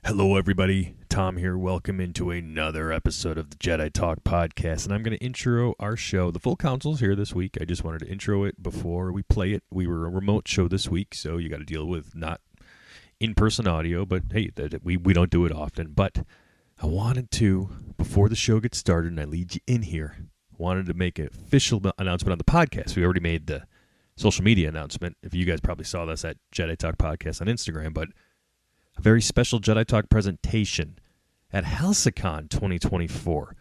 Hello, everybody. Tom here. Welcome into another episode of the Jedi Talk podcast. And I'm going to intro our show. The full council's here this week. I just wanted to intro it before we play it. We were a remote show this week, so you got to deal with not in-person audio. But hey, we don't do it often. But I wanted to, before the show gets started and I lead you in here, wanted to make an official announcement on the podcast. We already made the social media announcement. If you guys probably saw this at Jedi Talk Podcast on Instagram, but a very special Jedi Talk presentation at HalcyCon 2024,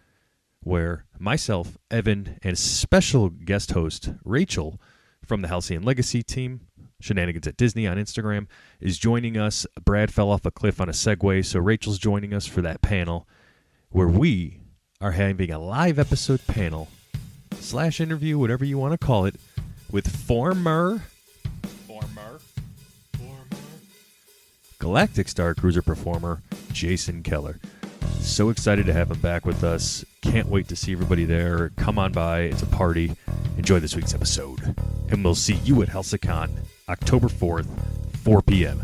where myself, Evan, and special guest host Rachel from the Halcyon Legacy team, Shenanigans at Disney on Instagram, is joining us. Brad fell off a cliff on a Segway, so Rachel's joining us for that panel, where we are having a live episode panel / interview, whatever you want to call it, with former Galactic Star Cruiser performer Jason Keller. So excited to have him back with us. Can't wait to see everybody there. Come on by. It's a party. Enjoy this week's episode. And we'll see you at HalcyCon, October 4th, 4 p.m.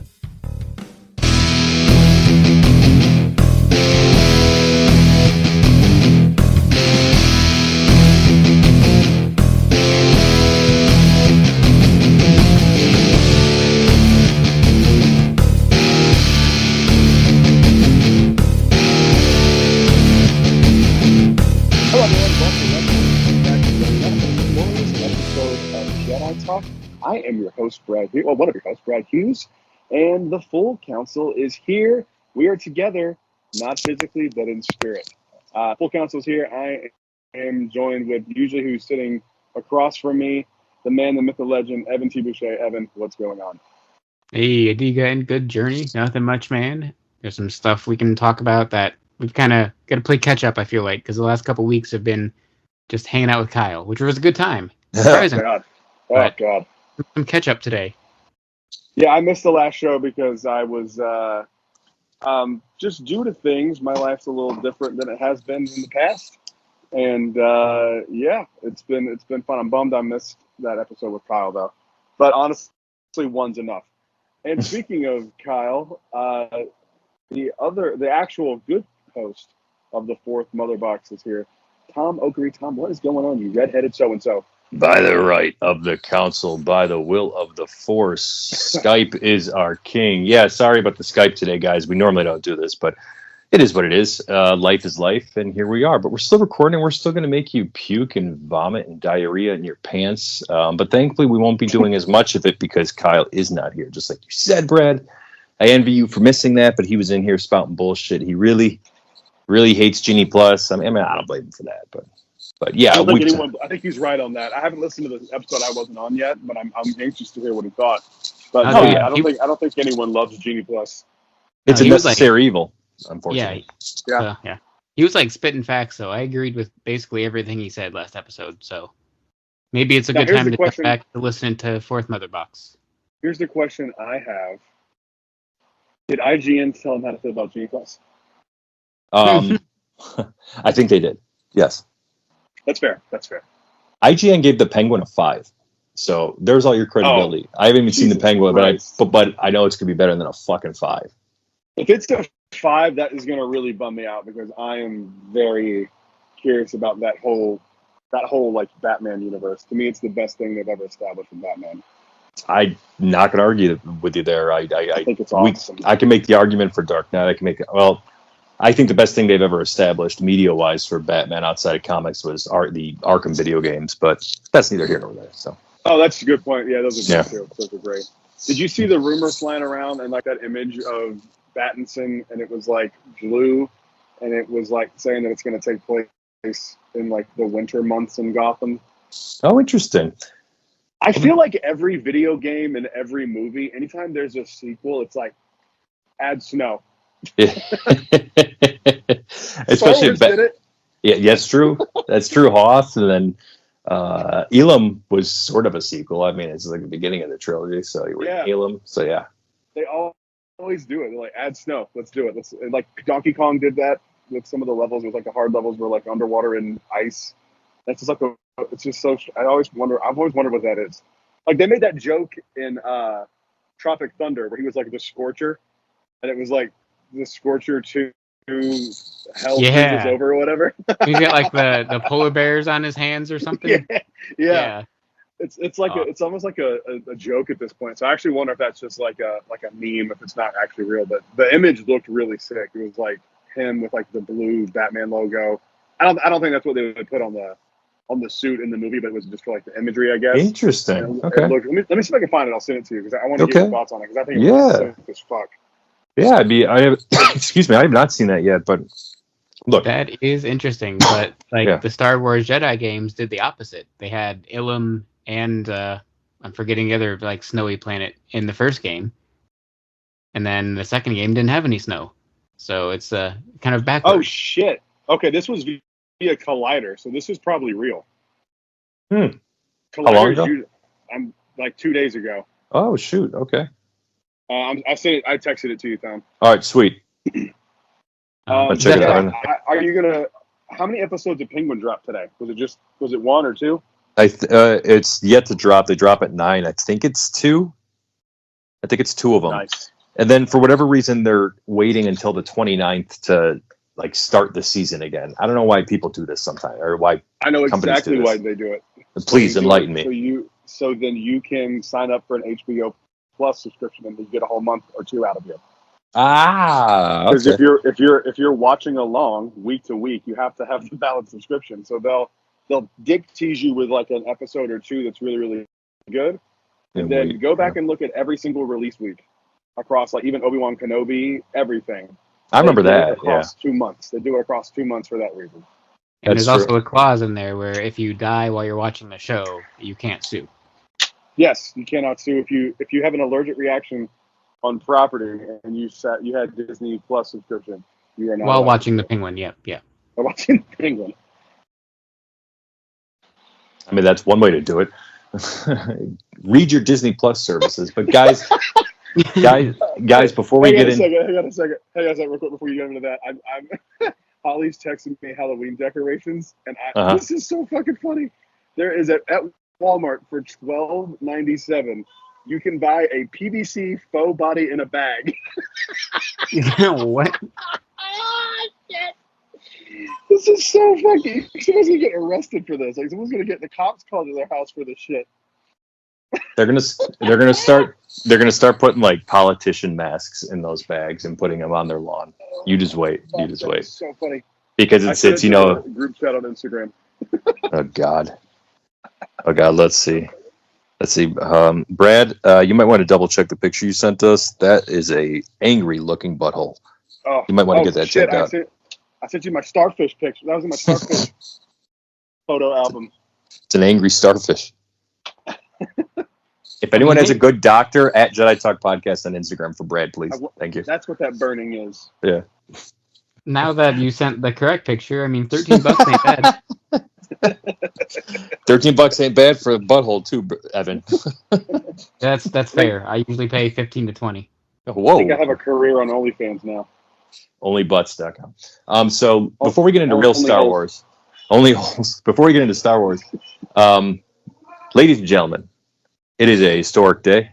I am your host, Brad Hughes. Well, one of your hosts, Brad Hughes, and the full council is here. We are together, not physically, but in spirit. Full council is here. I am joined with usually who's sitting across from me, the man, the myth, the legend, Evan T. Boucher. Evan, what's going on? Hey, Adiga, good journey. Nothing much, man. There's some stuff we can talk about that we've kind of got to play catch up, I feel like, because the last couple weeks have been just hanging out with Kyle, which was a good time. Surprising. Oh, God. Some catch up today. Yeah, I missed the last show because I was just due to things. My life's a little different than it has been in the past, and yeah, it's been fun. I'm bummed I missed that episode with Kyle though, but honestly, one's enough. And speaking of Kyle, the actual good host of the fourth Mother Box is here. Tom Okery. Tom, what is going on? You redheaded so and so. By the right of the council, by the will of the force, Skype is our king. Yeah, sorry about the Skype today, guys. We normally don't do this, but it is what it is. Life is life, and here we are. But we're still recording. We're still going to make you puke and vomit and diarrhea in your pants. But thankfully, we won't be doing as much of it because Kyle is not here, just like you said, Brad. I envy you for missing that, but he was in here spouting bullshit. He really, really hates Genie Plus. I mean, I don't blame him for that, but yeah, I think he's right on that. I haven't listened to the episode I wasn't on yet, but I'm anxious to hear what he thought. But I don't think anyone loves Genie Plus. It's a necessary evil, unfortunately. Yeah. He was like spitting facts, though. I agreed with basically everything he said last episode. So maybe it's a good time to come back to listen to Fourth Mother Box. Here's the question I have: did IGN tell him how to feel about Genie Plus? I think they did. Yes. That's fair. IGN gave the Penguin a 5, so there's all your credibility. I haven't even seen the Penguin, but I know it's gonna be better than a fucking 5. If it's a 5, that is gonna really bum me out because I am very curious about that whole like Batman universe. To me, it's the best thing they've ever established in Batman. I'm not gonna argue with you there. I think it's awesome. I can make the argument for Dark Knight. I think the best thing they've ever established media-wise for Batman outside of comics was the Arkham video games, but that's neither here nor there. So. Oh, that's a good point. Yeah, those are good too. Those are great. Did you see the rumor flying around and like that image of Pattinson and it was like blue and it was like saying that it's going to take place in like the winter months in Gotham? Oh, interesting. I feel like every video game and every movie, anytime there's a sequel, it's like add snow. Especially did it. Yeah, that's true. That's true. Hoth, and then Elam was sort of a sequel. I mean, it's like the beginning of the trilogy. So you were in Elam. So yeah, they always do it. They're like, add snow. Let's do it. Like Donkey Kong did that with some of the levels. It was like the hard levels were like underwater and ice. That's just like it's just so. I've always wondered what that is. Like they made that joke in Tropic Thunder where he was like the Scorcher, and it was like the Scorcher 2 hell Yeah. freezes over or whatever. He's got like the polar bears on his hands or something. Yeah. It's like it's almost like a joke at this point. So I actually wonder if that's just like a meme, if it's not actually real. But the image looked really sick. It was like him with like the blue Batman logo. I don't think that's what they would put on the suit in the movie, but it was just for like the imagery, I guess. Interesting. Okay. Let me see if I can find it. I'll send it to you because I want to get your thoughts on it because I think it was sick as fuck. Yeah, excuse me, I have not seen that yet, but look. That is interesting, but the Star Wars Jedi games did the opposite. They had Ilum and I'm forgetting the other like snowy planet in the first game, and then the second game didn't have any snow, so it's kind of backwards. Oh shit! Okay, this was via Collider, so this is probably real. How long ago? I'm like 2 days ago. Oh shoot! Okay. I texted it to you, Tom. All right, sweet. Check it out. Are you gonna? How many episodes of Penguin drop today? Was it 1 or 2? It's yet to drop. They drop at 9. I think it's 2. I think it's 2 of them. Nice. And then for whatever reason, they're waiting until the 29th to like start the season again. I don't know why people do this sometimes, or why. I know exactly why they do it. Please enlighten me. So then you can sign up for an HBO Plus subscription and you get a whole month or 2 out of it. Okay. Because if you're watching along week to week, you have to have the valid subscription. So they'll dick tease you with like an episode or 2 that's really, really good. And then go back and look at every single release week across like even Obi-Wan Kenobi, everything. I remember that. Across 2 months. They do it across 2 months for that reason. And there's also a clause in there where if you die while you're watching the show, you can't sue. Yes, you cannot sue if you have an allergic reaction on property and you had Disney Plus subscription. You are not while watching the Penguin. Yeah. While watching the Penguin. I mean, that's one way to do it. Read your Disney Plus services, but guys, before we get in, hang on a second, real quick before you get into that. I'm Holly's texting me Halloween decorations, and this is so fucking funny. There is at Walmart for $12.97. You can buy a PVC faux body in a bag. What? This is so fucking. Someone's gonna get arrested for this. Like someone's gonna get the cops called to their house for this shit. They're gonna start putting like politician masks in those bags and putting them on their lawn. You just wait. It's so funny. Because it's group chat on Instagram. Oh God. Let's see. Brad, you might want to double check the picture you sent us. That is a angry looking butthole. Oh, you might want to get that checked out. I sent you my starfish picture. That was in my starfish photo album. It's an angry starfish. If anyone has a good doctor, at Jedi Talk Podcast on Instagram for Brad, please. Thank you. That's what that burning is. Yeah. Now that you sent the correct picture, I mean, $13 ain't bad. $13 ain't bad for a butthole too, Evan. That's fair. I usually pay 15 to 20. Whoa! I think I have a career on OnlyFans now. Onlybutts.com. So before we get into real Star Wars, only holes. Before we get into Star Wars, ladies and gentlemen, it is a historic day.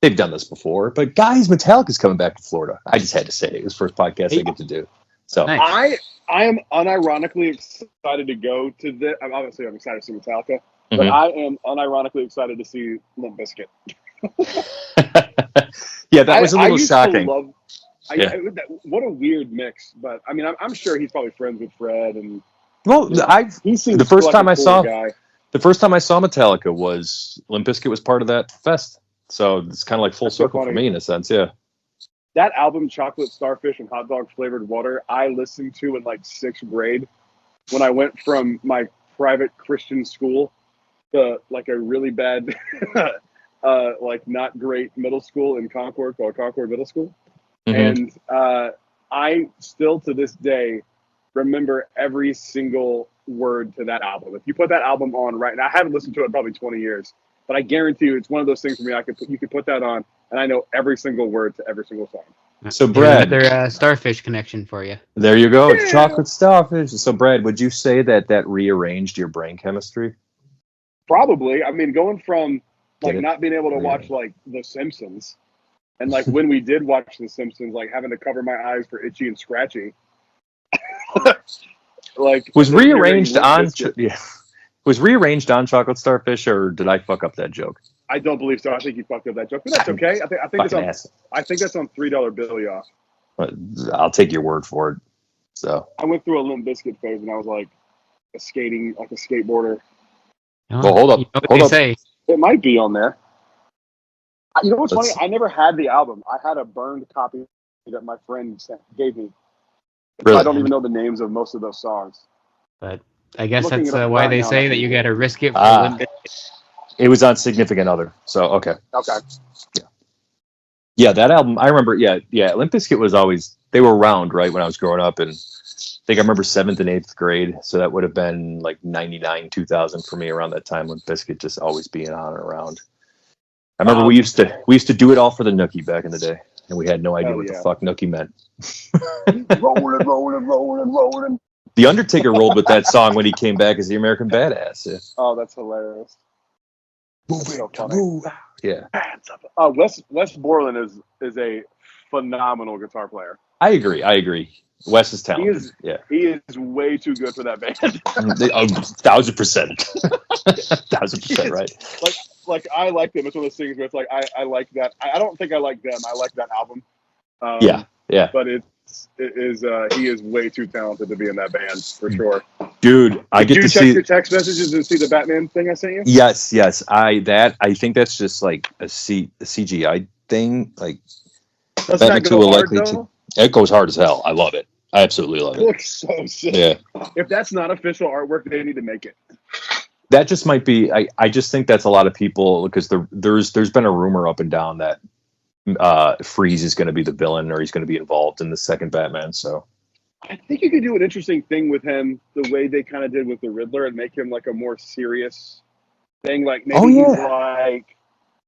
They've done this before, but guys, Metallica's coming back to Florida. I just had to say it. It was the first podcast I get to do. So nice. I am unironically excited to go to the. I'm excited to see Metallica, but I am unironically excited to see Limp Bizkit. Yeah, that was a little shocking. What a weird mix, but I mean, I'm sure he's probably friends with Fred and. Well, he seems the first like time a I cool saw guy. the first time I saw Metallica was Limp Bizkit was part of that fest, so it's kind of like full circle for me in a sense. Yeah. That album, Chocolate Starfish and Hot Dog Flavored Water, I listened to in like 6th grade when I went from my private Christian school to like a really bad, like not great middle school in Concord called Concord Middle School. And I still to this day remember every single word to that album. If you put that album on right now, I haven't listened to it in probably 20 years, but I guarantee you it's one of those things for me. You could put that on and I know every single word to every single song. So Brad, another starfish connection for you. There you go. It's chocolate starfish. So Brad, would you say that rearranged your brain chemistry? Probably. I mean, going from like not being able to watch like The Simpsons And like when we did watch The Simpsons, like having to cover my eyes for Itchy and Scratchy. Like Was and then hearing rearranged Limp on Bizkit. was rearranged on Chocolate Starfish, or did I fuck up that joke? I don't believe so. I think you fucked up that joke, but that's okay. I think that's Fucking on. ass. I think that's on $3 bill, y'all. I'll take your word for it. So I went through a Limp Bizkit phase, and I was like a skateboarder. well, hold up, You know what hold they up. say. It might be on there. You know what's Let's- funny? I never had the album. I had a burned copy that my friend gave me. Really? I don't even know the names of most of those songs. But I guess Looking that's it up why right they now, say and that I you think- got to risk it for Ah. Limp Bizkit. It was on Significant Other. So okay. Okay. Yeah, that album, I remember, yeah, Limp Bizkit was always, they were around, right, when I was growing up, and I think I remember 7th and 8th grade, so that would have been like 99, 2000 for me around that time, Limp Bizkit just always being on and around. I remember we used to do it all for the Nookie back in the day, and we had no idea Hell what yeah. the fuck Nookie meant. rolling. The Undertaker rolled with that song when he came back as the American Badass. Yeah. Oh, that's hilarious. That's so funny. Move. Yeah, Wes Borland is a phenomenal guitar player. I agree. Wes is talented. He is way too good for that band. 1000%. 1000%, right. Like I like them. It's one of those things where it's like I like that. I don't think I like them. I like that album. Yeah. But he is way too talented to be in that band for sure. Dude, I Did get you to check see your text messages and see the Batman thing I sent you? Yes. I think that's just like a CGI thing. Like Doesn't Batman that 2 go will hard, likely though? it goes hard as hell. I love it. I absolutely love It it. looks so sick. Yeah. If that's not official artwork, they need to make it. That just might be I just think that's a lot of people, because there's been a rumor up and down that Freeze is going to be the villain, or he's going to be involved in the second Batman. So I think you could do an interesting thing with him, the way they kind of did with the Riddler, and make him like a more serious thing. Like maybe he's like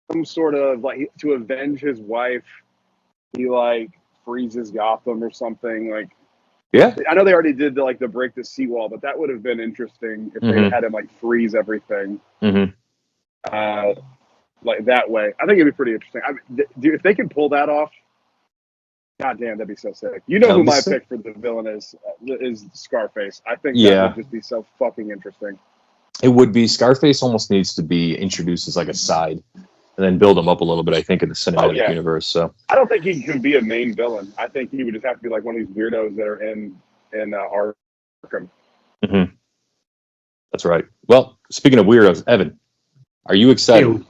some sort of like to avenge his wife. He like freezes Gotham or something. Like yeah, I know they already did the break the seawall, but that would have been interesting if they had him like freeze everything. Like that way. I think it'd be pretty interesting. I mean, if they can pull that off, goddamn, that'd be so sick. You know who my pick for the villain is Scarface. I think that would just be so fucking interesting. It would be. Scarface almost needs to be introduced as like a side, and then build him up a little bit, I think, in the cinematic universe. So I don't think he can be a main villain. I think he would just have to be like one of these weirdos that are in Arkham. Mm-hmm. That's right. Well, speaking of weirdos, Evan, are you excited?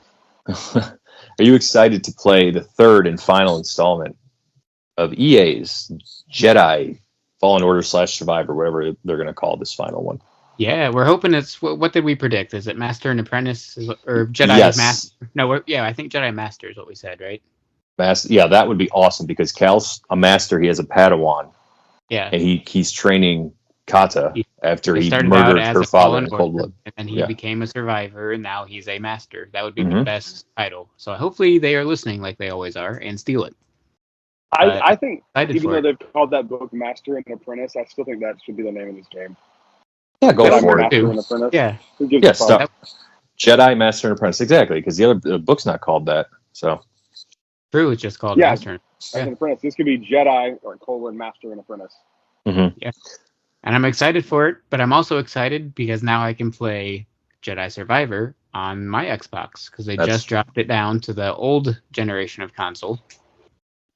Are you excited to play the third and final installment of EA's Jedi Fallen Order / Survivor, whatever they're going to call this final one? Yeah, we're hoping it's what did we predict? Is it Master and Apprentice or Jedi Master? No, I think Jedi Master is what we said, right? Master, yeah, that would be awesome, because Cal's a master. He has a Padawan. Yeah, and he's training Kata after he started murdered out her as father in cold blood. and then he became a survivor, and now he's a master. That would be the best title. So hopefully they are listening like they always are and steal it. I think even though it. they've called that book Master and Apprentice, I still think that should be the name of this game. Yeah, go Jedi for it. Master and Apprentice. Yeah. Who gives a fuck? Jedi Master and Apprentice, exactly, because the book's not called that. So True, it's just called Yeah. Master. Master and Apprentice. This could be Jedi or Master and Apprentice. Yeah. And I'm excited for it, but I'm also excited because now I can play Jedi Survivor on my Xbox, because they just dropped it down to the old generation of console.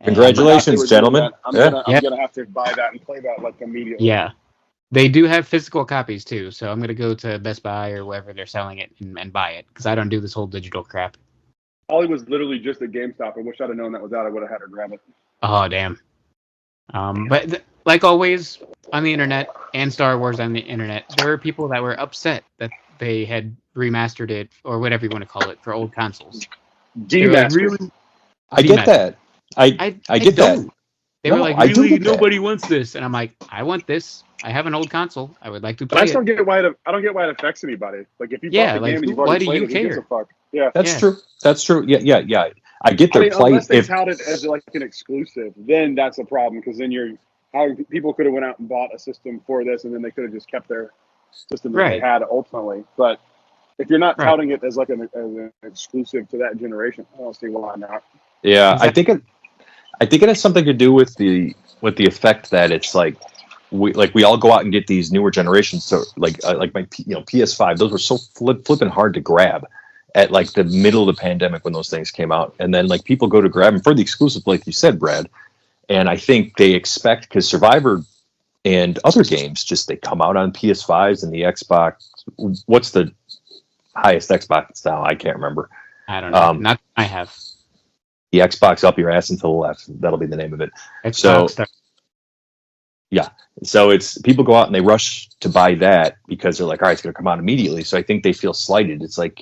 Congratulations, gentlemen. I'm gonna have to buy that and play that like immediately. Yeah. They do have physical copies too, so I'm gonna go to Best Buy or wherever they're selling it and buy it, because I don't do this whole digital crap. Ollie was literally just at GameStop. I wish I'd have known that was out. I would have had her grab it. Oh damn. But like always on the internet and Star Wars on the internet, there were people that were upset that they had remastered it, or whatever you want to call it, for old consoles. Demastered. I get that. I get that. They No, were like, I do really? get that. Nobody wants this. And I'm like, I want this. I have an old console. I would like to But I play just it. don't get why it affects anybody. Like if you bought the game and you've why already do played you it, who gives care? a fuck? Yeah. That's true. That's true. Yeah. I get their plight. Unless they tout it as like an exclusive, then that's a problem, because then people could have went out and bought a system for this, and then they could have just kept their system that they had ultimately. But if you're not touting it as like an exclusive to that generation, I don't see why not. Yeah, I Exactly. think it has something to do with the effect that it's like we all go out and get these newer generations. So like my PS5, those were so flipping hard to grab at like the middle of the pandemic when those things came out, and then like people go to grab them for the exclusive, like you said, Brad. And I think they expect, because Survivor and other games just they come out on PS5s and the Xbox. What's the highest Xbox now? I can't remember. I don't know. Um, Not I have the Xbox up your ass and to the left. That'll be the name of it. So Xbox. yeah, so it's people go out and they rush to buy that because they're like, all right, it's going to come out immediately. So I think they feel slighted. It's like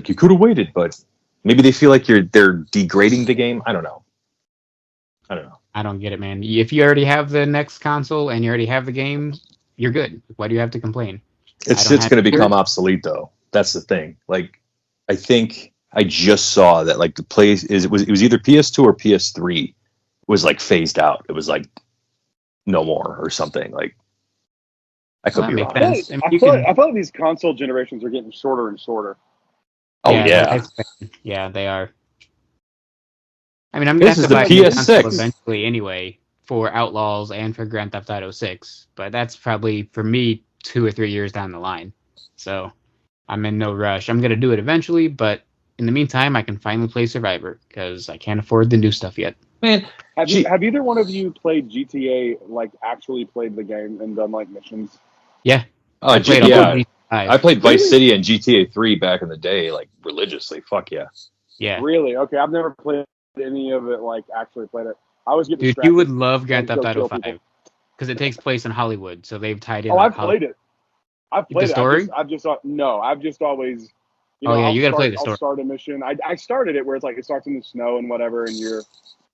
you could have waited, but maybe they feel like they're degrading the game. I don't know. I don't get it, man. If you already have the next console and you already have the game, you're good. Why do you have to complain? It's I don't going to have become obsolete though. That's the thing. Like I think I just saw that like the play it was either PS2 or PS3 was like phased out. It was like no more or something. Like I could That be makes wrong. sense. I mean, I you feel, can- I feel like these console generations are getting shorter and shorter. Oh yeah, yeah. yeah, they are. I mean, I'm gonna This have is to the buy a new console PS6. eventually anyway for Outlaws and for Grand Theft Auto 6, but that's probably for me 2 or 3 years down the line. So I'm in no rush. I'm gonna do it eventually, but in the meantime, I can finally play Survivor because I can't afford the new stuff yet. Man, Have either one of you played GTA? Like actually played the game and done like missions? Yeah, oh, I played yeah. all of I played Vice Really? City and GTA 3 back in the day, like religiously. Fuck yeah. Yeah, Really? Okay, I've never played any of it. Like actually played it. I always get dude, distracted. you would love Grand Trying Theft to go Auto kill 5 because it takes place in Hollywood, so they've tied in. Oh, like, I've played it. I've The played story? it. I've just no. I've just always, Oh, yeah, you gotta play the I'll story. start a mission. I started it where it's like it starts in the snow and whatever, and you're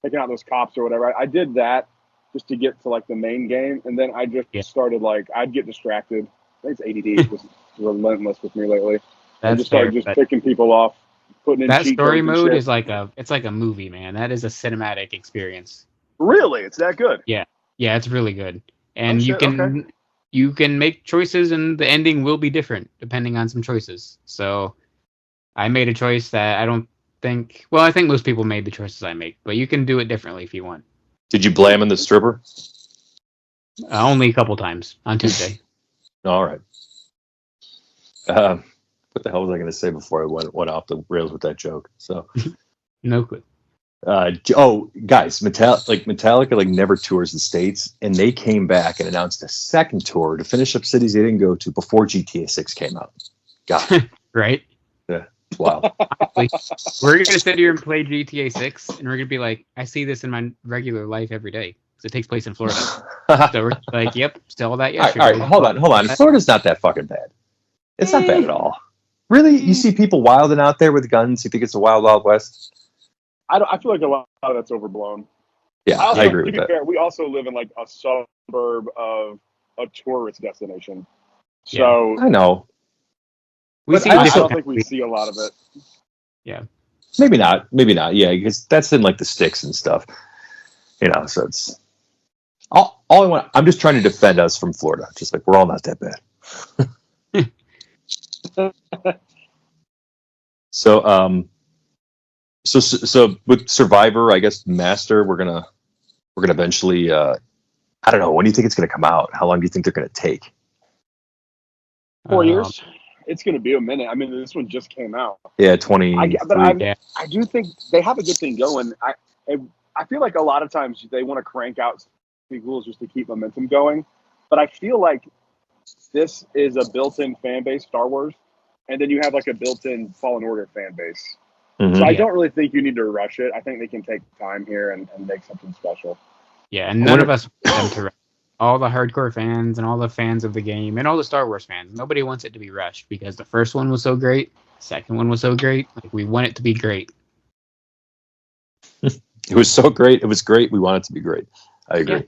taking out those cops or whatever. I did that just to get to like the main game, and then I just Yeah. started like I'd get distracted. I think it's ADD just relentless with me lately. I That's just started fair, just but picking people off, putting in that cheat story codes and mode shit. is it's like a movie, man. That is a cinematic experience. Really, it's that good. Yeah, it's really good, and Oh, shit, okay. you can make choices, and the ending will be different depending on some choices. So I made a choice that I don't think. Well, I think most people made the choices I make, but you can do it differently if you want. Did you blame the stripper? Only a couple times on Tuesday. All right. What the hell was I going to say before I went off the rails with that joke? So, No clue. Guys, Metallica like never tours the States, and they came back and announced a second tour to finish up cities they didn't go to before GTA 6 came out. God, Right? wow. Like, we're gonna sit here and play GTA 6, and we're gonna be like, I see this in my regular life every day because it takes place in Florida. So we're like, yep, still that all yesterday. right, hold on. Florida's not that fucking bad. It's not bad at all. Really? You see people wilding out there with guns? You think it's a wild, wild west? I feel like a lot of that's overblown. Yeah, Also, I agree to with be that. fair, we also live in like a suburb of a tourist destination. Yeah. So I know. We but see I don't different. think we see a lot of it. Maybe not. Yeah, because that's in like the sticks and stuff. You know, so it's all I want. I'm just trying to defend us from Florida. Just like we're all not that bad. So with Survivor, I guess Master, we're gonna eventually. I don't know. When do you think it's gonna come out? How long do you think they're gonna take? 4 years. It's going to be a minute. I mean, this one just came out. Yeah, 20. I Yeah. do think they have a good thing going. I feel like a lot of times they want to crank out sequels just to keep momentum going, but I feel like this is a built-in fan base, Star Wars, and then you have like a built-in Fallen Order fan base. Mhm. So I Yeah. don't really think you need to rush it. I think they can take time here and make something special. Yeah, and none of us want them to rush. All the hardcore fans and all the fans of the game and all the Star Wars fans, nobody wants it to be rushed because the first one was so great, the second one was so great. Like, we want it to be great. It was so great. It was great. We want it to be great. I agree. Yeah.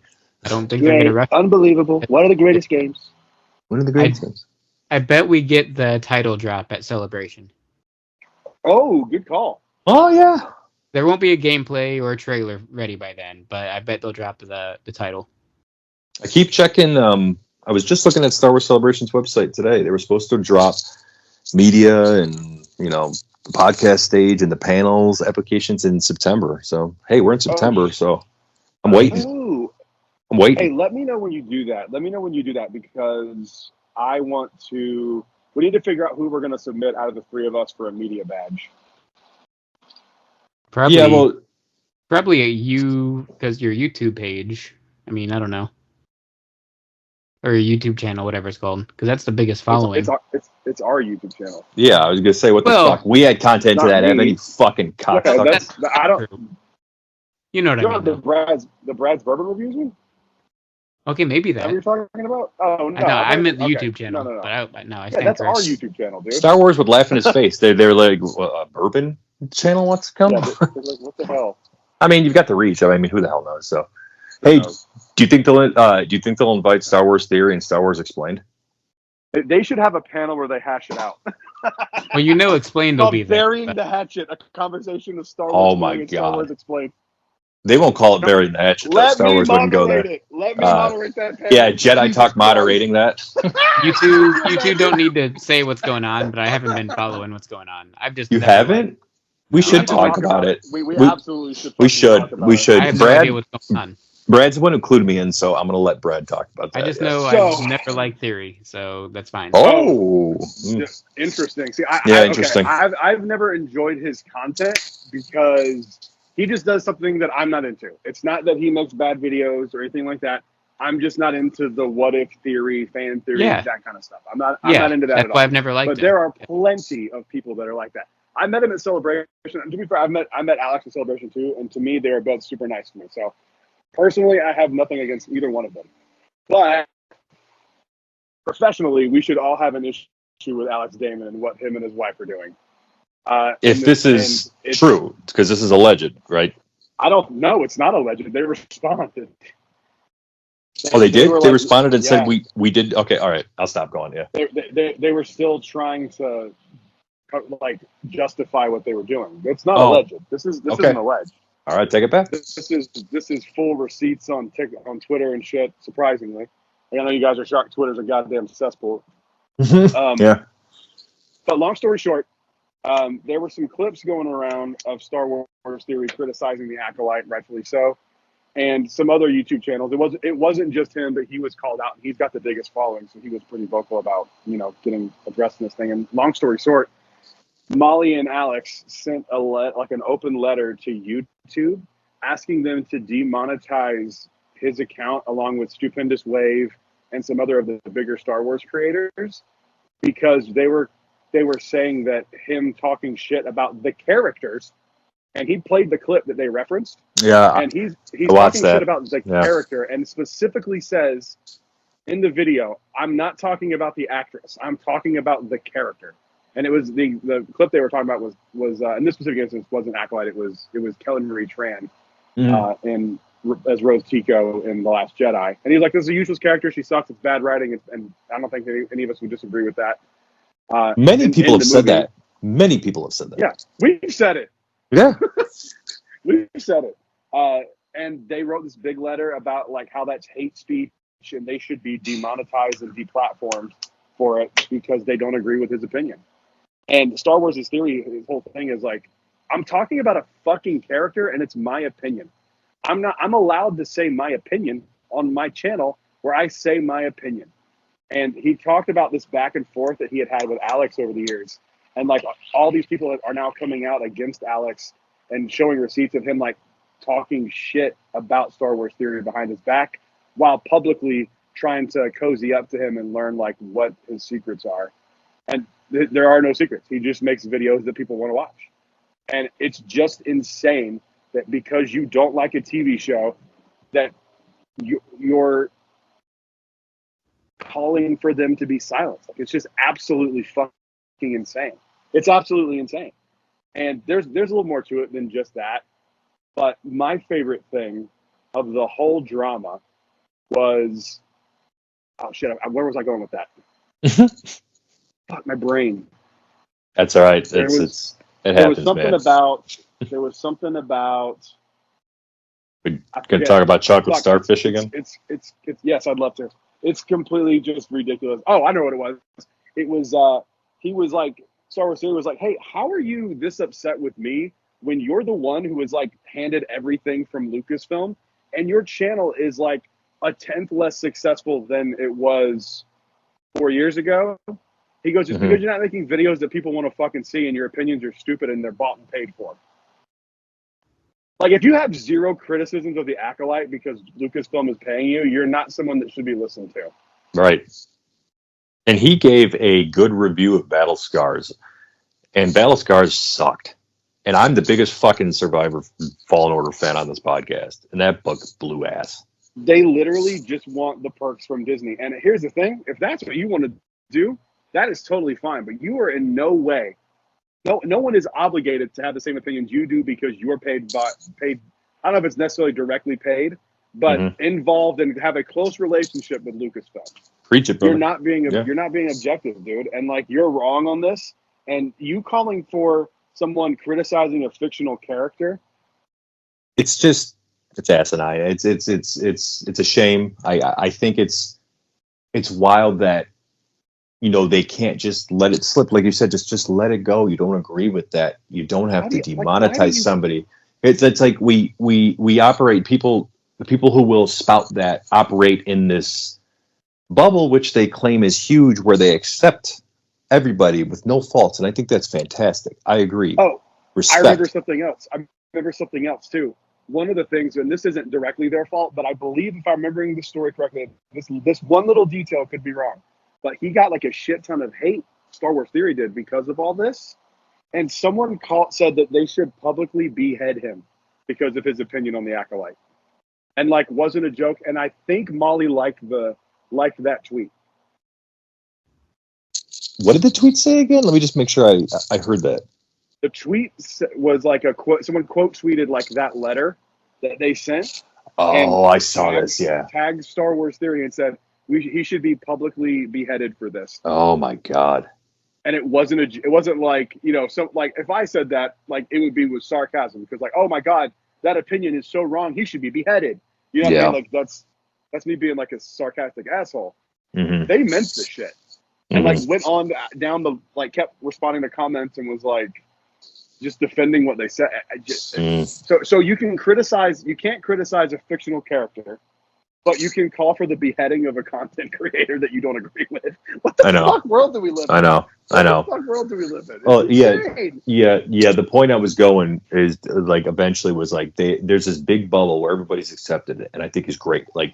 I don't think they're going to rush. Unbelievable. One of the greatest games. One of the greatest games. I bet we get the title drop at Celebration. Oh, good call. Oh yeah. There won't be a gameplay or a trailer ready by then, but I bet they'll drop the title. I keep checking. I was just looking at Star Wars Celebration's website today. They were supposed to drop media and podcast stage and the panels applications in September. So hey, we're in September, so I'm waiting. Oh. I'm waiting. Hey, let me know when you do that. Because I want to. We need to figure out who we're going to submit out of the three of us for a media badge. Probably, Yeah, well, probably you, because your YouTube page. I mean, I don't know. Or your YouTube channel, whatever it's called, because that's the biggest following. It's our YouTube channel. yeah, I was gonna say, what the Well, fuck? We had content to not that. me. Have any fucking Yeah, cocksucker? I don't. True. You know what I mean, The though. Brad's bourbon reviews one? Okay, maybe Is that that. what you're talking about? Oh no, I meant the okay. YouTube channel. No. But I Yeah, stand that's our corrected. YouTube channel, dude. Star Wars would laugh in his face. They're like, a bourbon channel wants to come? Yeah, they're like, what the hell? I mean, you've got the reach. I mean, who the hell knows? So, Who hey, knows? do you think they'll invite Star Wars Theory and Star Wars Explained? They should have a panel where they hash it out. Well, you know, Explained will Called be there. Burying but- the Hatchet, a conversation of Star Oh Wars my Theory and Star God. Wars Explained. They won't call it Burying the Hatchet. Though. Let Star me Wars wouldn't go there. moderate it. Let me moderate that panel. Yeah, Jedi Jesus Talk Christ. moderating that. You two don't need to say what's going on, but I haven't been following what's going on. I've just You never haven't? We should I talk can about it. We absolutely should. We fucking should. talk about We it. should. I have Brad- no idea what's going on. Brad's the one who included me in, so I'm going to let Brad talk about that. I just yeah. know So- I've never liked Theory, so that's fine. Oh. Just interesting. See, Interesting. I've never enjoyed his content because he just does something that I'm not into. It's not that he makes bad videos or anything like that. I'm just not into the what if theory, fan theory, Yeah. that kind of stuff. I'm not into that that's at why all. I've never liked But him. there are plenty of people that are like that. I met him at Celebration. And to be fair, I met Alex at Celebration too, and to me, they are both super nice to me. So personally, I have nothing against either one of them. But professionally, we should all have an issue with Alex Damon and what him and his wife are doing. If this is true, because this is alleged, right? I don't know. It's not alleged. They responded. Oh, they did? were They like- responded and yeah. said, we did. Okay, all right. I'll stop going. Yeah. They were still trying to justify what they were doing. It's not Oh. alleged. This Okay. isn't alleged. All right, take it back. This is full receipts on Twitter and shit. Surprisingly, I know you guys are shocked. Twitter's a goddamn cesspool. Yeah. But long story short, there were some clips going around of Star Wars Theory criticizing the Acolyte, rightfully so, and some other YouTube channels. It wasn't just him, but he was called out. He's got the biggest following, so he was pretty vocal about getting addressed in this thing. And long story short, Molly and Alex sent an open letter to YouTube asking them to demonetize his account along with Stupendous Wave and some other of the bigger Star Wars creators because they were saying that him talking shit about the characters, and he played the clip that they referenced, Yeah. and he's watched talking that. shit about the Yeah. character and specifically says in the video, I'm not talking about the actress, I'm talking about the character. And it was the clip they were talking about was in this specific instance wasn't Acolyte, it was Kellen Marie Tran as Rose Tico in The Last Jedi. And he's like, this is a useless character, she sucks, it's bad writing, and I don't think any of us would disagree with that. Many people in have the said movie- that. Many people have said that. Yeah, we've said it. Yeah. We've said it. And they wrote this big letter about how that's hate speech and they should be demonetized and deplatformed for it because they don't agree with his opinion. And Star Wars' theory, his whole thing is I'm talking about a fucking character and it's my opinion. I'm allowed to say my opinion on my channel where I say my opinion. And he talked about this back and forth that he had with Alex over the years. And all these people are now coming out against Alex and showing receipts of him talking shit about Star Wars Theory behind his back while publicly trying to cozy up to him and learn what his secrets are. And there are no secrets. He just makes videos that people want to watch. And it's just insane that because you don't like a TV show that you're calling for them to be silenced. It's just absolutely fucking insane. It's absolutely insane. And there's a little more to it than just that. But my favorite thing of the whole drama was, oh shit, where was I going with that? Fuck my brain. That's all right. It There happens, was something man. there was something about. We're going to talk about chocolate Fuck, starfish again? It's yes, I'd love to. It's completely just ridiculous. Oh, I know what it was. It was he was Star Wars Theory was like, hey, how are you this upset with me when you're the one who was like handed everything from Lucasfilm, and your channel is like a tenth less successful than it was 4 years ago? He goes, just because you're not making videos that people want to fucking see and your opinions are stupid and they're bought and paid for. Like, if you have zero criticisms of The Acolyte because Lucasfilm is paying you, you're not someone that should be listened to. Right. And he gave a good review of Battle Scars, and Battle Scars sucked. And I'm the biggest fucking Survivor Fallen Order fan on this podcast, and that book blew ass. They literally just want the perks from Disney. And here's the thing, if that's what you want to do, that is totally fine. But you are in no way, no one is obligated to have the same opinions you do because you're paid. I don't know if it's necessarily directly paid, but involved and have a close relationship with Lucasfilm. Preach it, brother. You're not being objective, dude. And like, you're wrong on this. And you calling for someone criticizing a fictional character, it's asinine. It's a shame. I think it's wild that, you know, they can't just let it slip. Like you said, just let it go. You don't agree with that. You don't have to demonetize somebody. It's like we operate, the people who will spout that operate in this bubble, which they claim is huge, where they accept everybody with no faults. And I think that's fantastic. I agree. Oh, respect. I remember something else too. One of the things, and this isn't directly their fault, but I believe if I'm remembering the story correctly, this one little detail could be wrong, but he got like a shit ton of hate, Star Wars Theory did, because of all this. And someone said that they should publicly behead him because of his opinion on the Acolyte. And like, wasn't a joke. And I think Molly liked that tweet. What did the tweet say again? Let me just make sure I heard that. The tweet was like a quote. Someone quote tweeted like that letter that they sent. Oh, I saw this. Yeah. Tagged Star Wars Theory and said he should be publicly beheaded for this. Oh my God. And it wasn't like, you know, so like if I said that, like it would be with sarcasm because like, oh my God, that opinion is so wrong. He should be beheaded. You know what I mean? Like that's me being like a sarcastic asshole. Mm-hmm. They meant the shit. And like went on down the, like kept responding to comments and was like just defending what they said. So you can't criticize a fictional character, but you can call for the beheading of a content creator that you don't agree with. What the fuck world do we live in? I know. What the fuck world do we live in? Oh yeah. The point I was going is like eventually was like there's this big bubble where everybody's accepted it, and I think is great. Like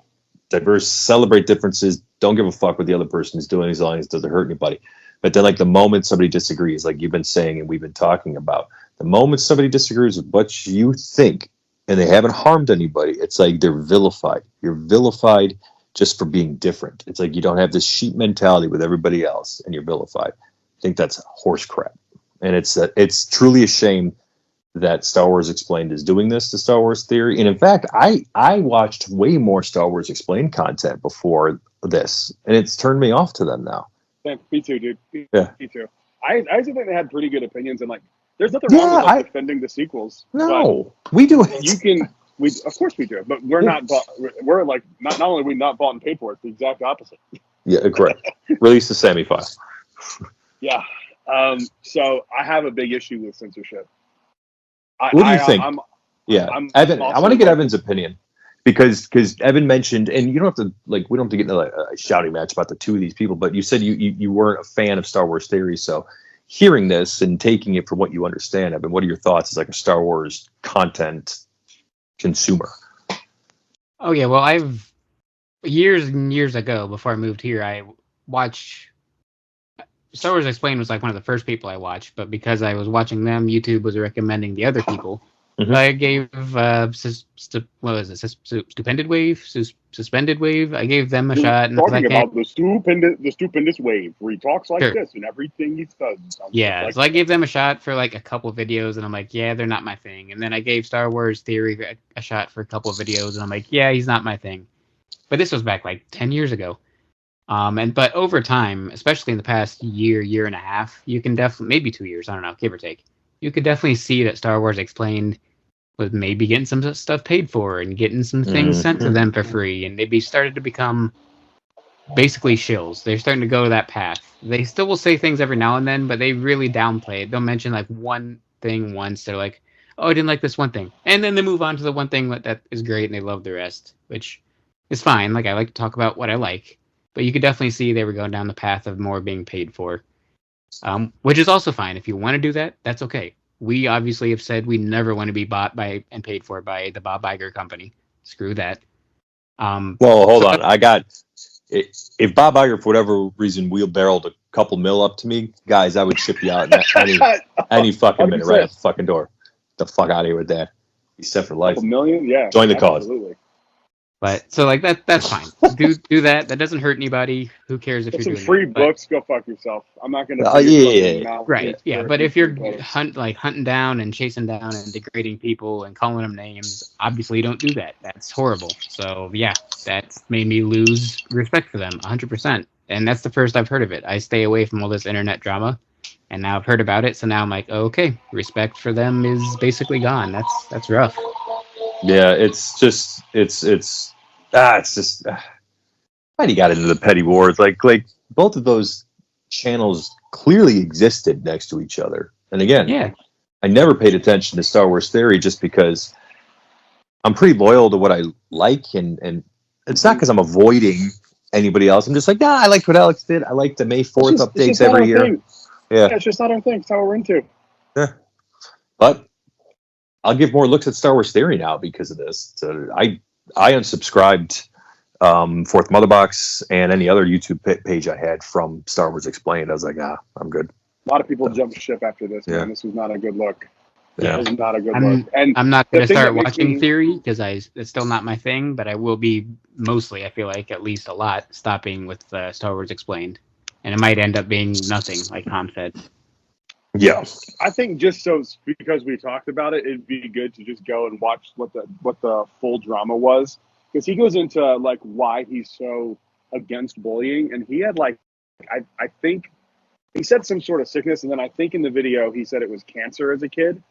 diverse, celebrate differences, don't give a fuck what the other person is doing as long as it doesn't hurt anybody. But then like the moment somebody disagrees, like you've been saying and we've been talking about, the moment somebody disagrees with what you think and they haven't harmed anybody, it's like they're vilified. You're vilified just for being different. It's like you don't have this sheep mentality with everybody else and you're vilified. I think that's horse crap. And it's truly a shame that Star Wars Explained is doing this to Star Wars Theory. And in fact, I watched way more Star Wars Explained content before this, and it's turned me off to them now. Me too, dude. Yeah. Me too. I actually think they had pretty good opinions, and like, there's nothing wrong with like, defending the sequels. No, we do it. Of course we do, but we're not. We're like not only are we not bought and paid for it, it's the exact opposite. Yeah, correct. Release the Sammy file. Yeah. So I have a big issue with censorship. What do you think? Evan, I want to get Evan's opinion because Evan mentioned, and you don't have to we don't have to get into a shouting match about the two of these people, but you said you weren't a fan of Star Wars Theory, so hearing this and taking it for what you understand, Evan, what are your thoughts as like a Star Wars content consumer? Oh yeah, well, I've years and years ago before I moved here, I watched Star Wars Explained was like one of the first people I watched, but because I was watching them, YouTube was recommending the other people. Mm-hmm. I gave Stupendous Wave. I gave them a shot. And talking about the Stupendous Wave, where he talks like this and everything he says. Yeah, so I gave them a shot for like a couple of videos, and I'm like, yeah, they're not my thing. And then I gave Star Wars Theory a shot for a couple of videos, and I'm like, yeah, he's not my thing. But this was back like 10 years ago. But over time, especially in the past year and a half, you can definitely, maybe 2 years, I don't know, give or take, you could definitely see that Star Wars Explained was maybe getting some stuff paid for and getting some things sent to them for free, and maybe started to become basically shills. They're starting to go that path. They still will say things every now and then, but they really downplay it. They'll mention like one thing once. They're like, "Oh, I didn't like this one thing," and then they move on to the one thing that is great, and they love the rest, which is fine. Like I like to talk about what I like, but you could definitely see they were going down the path of more being paid for, which is also fine. If you want to do that, that's okay. We obviously have said we never want to be bought by and paid for by the Bob Iger company. Screw that. Well, hold on. If Bob Iger, for whatever reason, wheelbarreled a couple mil up to me, guys, I would ship you out any fucking minute, right out the fucking door. Get the fuck out of here with that. He's set for life. $1 million, yeah. Join the cause. Absolutely. But so like that's fine. Do that. That doesn't hurt anybody. Who cares if Get you're some doing free that? books. Go fuck yourself. I'm not gonna. Right. Yeah. But if you're hunting down and chasing down and degrading people and calling them names, obviously you don't do that. That's horrible. So yeah, that's made me lose respect for them 100%. And that's the first I've heard of it. I stay away from all this internet drama, and now I've heard about it. So now I'm like, oh, okay, respect for them is basically gone. That's rough. Yeah, it's just why he got into the petty wars. Like both of those channels clearly existed next to each other. And again, Yeah. I never paid attention to Star Wars Theory just because I'm pretty loyal to what I like, and it's not because I'm avoiding anybody else. I'm just like, I liked what Alex did. I like the May 4th updates every year. Yeah, it's just not our thing. It's not what we're into. Yeah, but I'll give more looks at Star Wars Theory now because of this. So I unsubscribed Fourth Mother Box and any other YouTube page I had from Star Wars Explained. I was like, I'm good. A lot of people jumped ship after this. Man, this was not a good look. Yeah, it was not a good look. And I'm not going to start watching Theory because it's still not my thing. But I will be mostly, I feel like, at least a lot, stopping with Star Wars Explained, and it might end up being nothing, like Tom said. Yeah, I think just because we talked about it, it'd be good to just go and watch what the full drama was, because he goes into like why he's so against bullying, and he had like I think he said some sort of sickness, and then I think in the video he said it was cancer as a kid,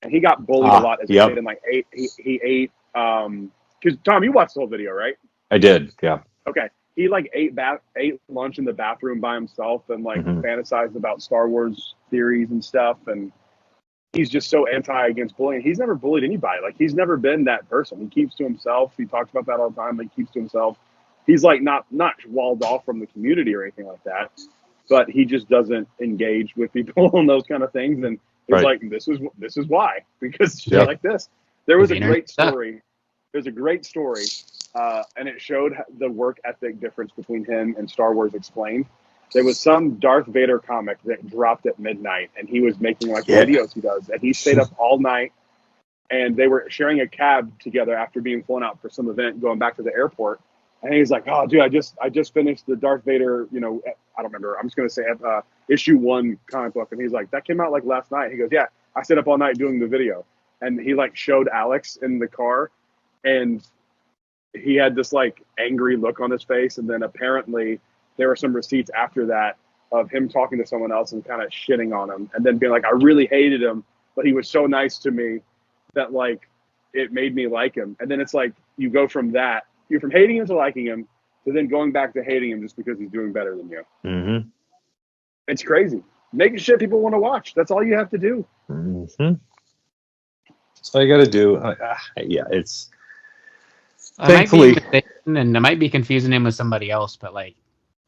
and he got bullied a lot as a kid, and like he ate because Tom, you watched the whole video, right? I did. Yeah. Okay. He like ate lunch in the bathroom by himself and like fantasized about Star Wars theories and stuff. And he's just so against bullying. He's never bullied anybody. Like he's never been that person. He keeps to himself. He talks about that all the time. Like he keeps to himself. He's like not walled off from the community or anything like that, but he just doesn't engage with people and those kind of things. And it's like, this is why, because shit like this. There was a great story. There's a great story. And it showed the work ethic difference between him and Star Wars Explained. There was some Darth Vader comic that dropped at midnight, and he was making like videos he does, and he stayed up all night, and they were sharing a cab together after being flown out for some event, going back to the airport. And he's like, "Oh, dude, I just finished the Darth Vader, I don't remember. I'm just gonna say issue 1 comic book." And he's like, "That came out like last night." He goes, "Yeah, I stayed up all night doing the video." And he like showed Alex in the car, and he had this like angry look on his face, and then apparently there were some receipts after that of him talking to someone else and kind of shitting on him, and then being like, "I really hated him, but he was so nice to me that like it made me like him." And then it's like you go from you're from hating him to liking him to then going back to hating him just because he's doing better than you. Mm-hmm. It's crazy. Making shit people want to watch. That's all you have to do. Mm-hmm. That's all you got to do. It's. Thankfully, I might be confusing him with somebody else, but like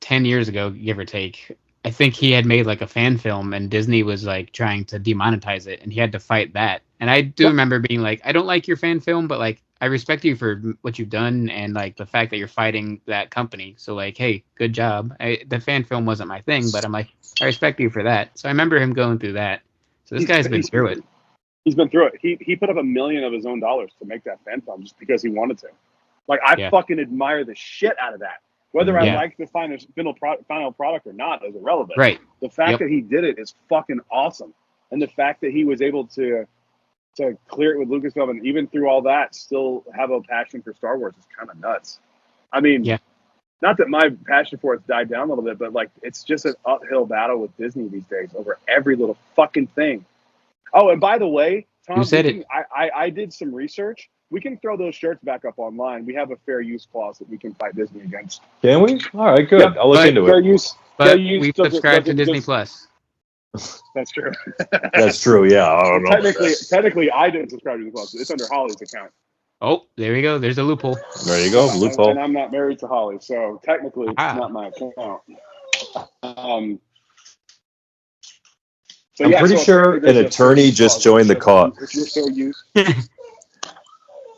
10 years ago, give or take, I think he had made like a fan film, and Disney was like trying to demonetize it, and he had to fight that. And I do remember being like, I don't like your fan film, but like I respect you for what you've done and like the fact that you're fighting that company. So like, hey, good job. The fan film wasn't my thing, but I'm like, I respect you for that. So I remember him going through that. So this guy's been through it. He's been through it. He put up $1 million of his own dollars to make that fan film just because he wanted to. Like, I fucking admire the shit out of that. Whether I like the final product or not is irrelevant. Right. The fact that he did it is fucking awesome. And the fact that he was able to clear it with Lucasfilm and even through all that still have a passion for Star Wars is kind of nuts. I mean, not that my passion for it's died down a little bit, but like it's just an uphill battle with Disney these days over every little fucking thing. Oh, and by the way, Tom, you said it. I did some research. we can throw those shirts back up online. We have a fair use clause that we can fight Disney against. Can we? All right, good. Yep, I'll look into fair it. use. But fair use we doesn't- subscribe to doesn't Disney just- Plus. That's true. That's true. Yeah, I don't know. Technically, I didn't subscribe to the club. It's under Holly's account. Oh, there we go. There's a loophole. There you go, loophole. And I'm not married to Holly, so technically it's Ah. not my account. I'm pretty sure an attorney just joined the cause. If you're fair use.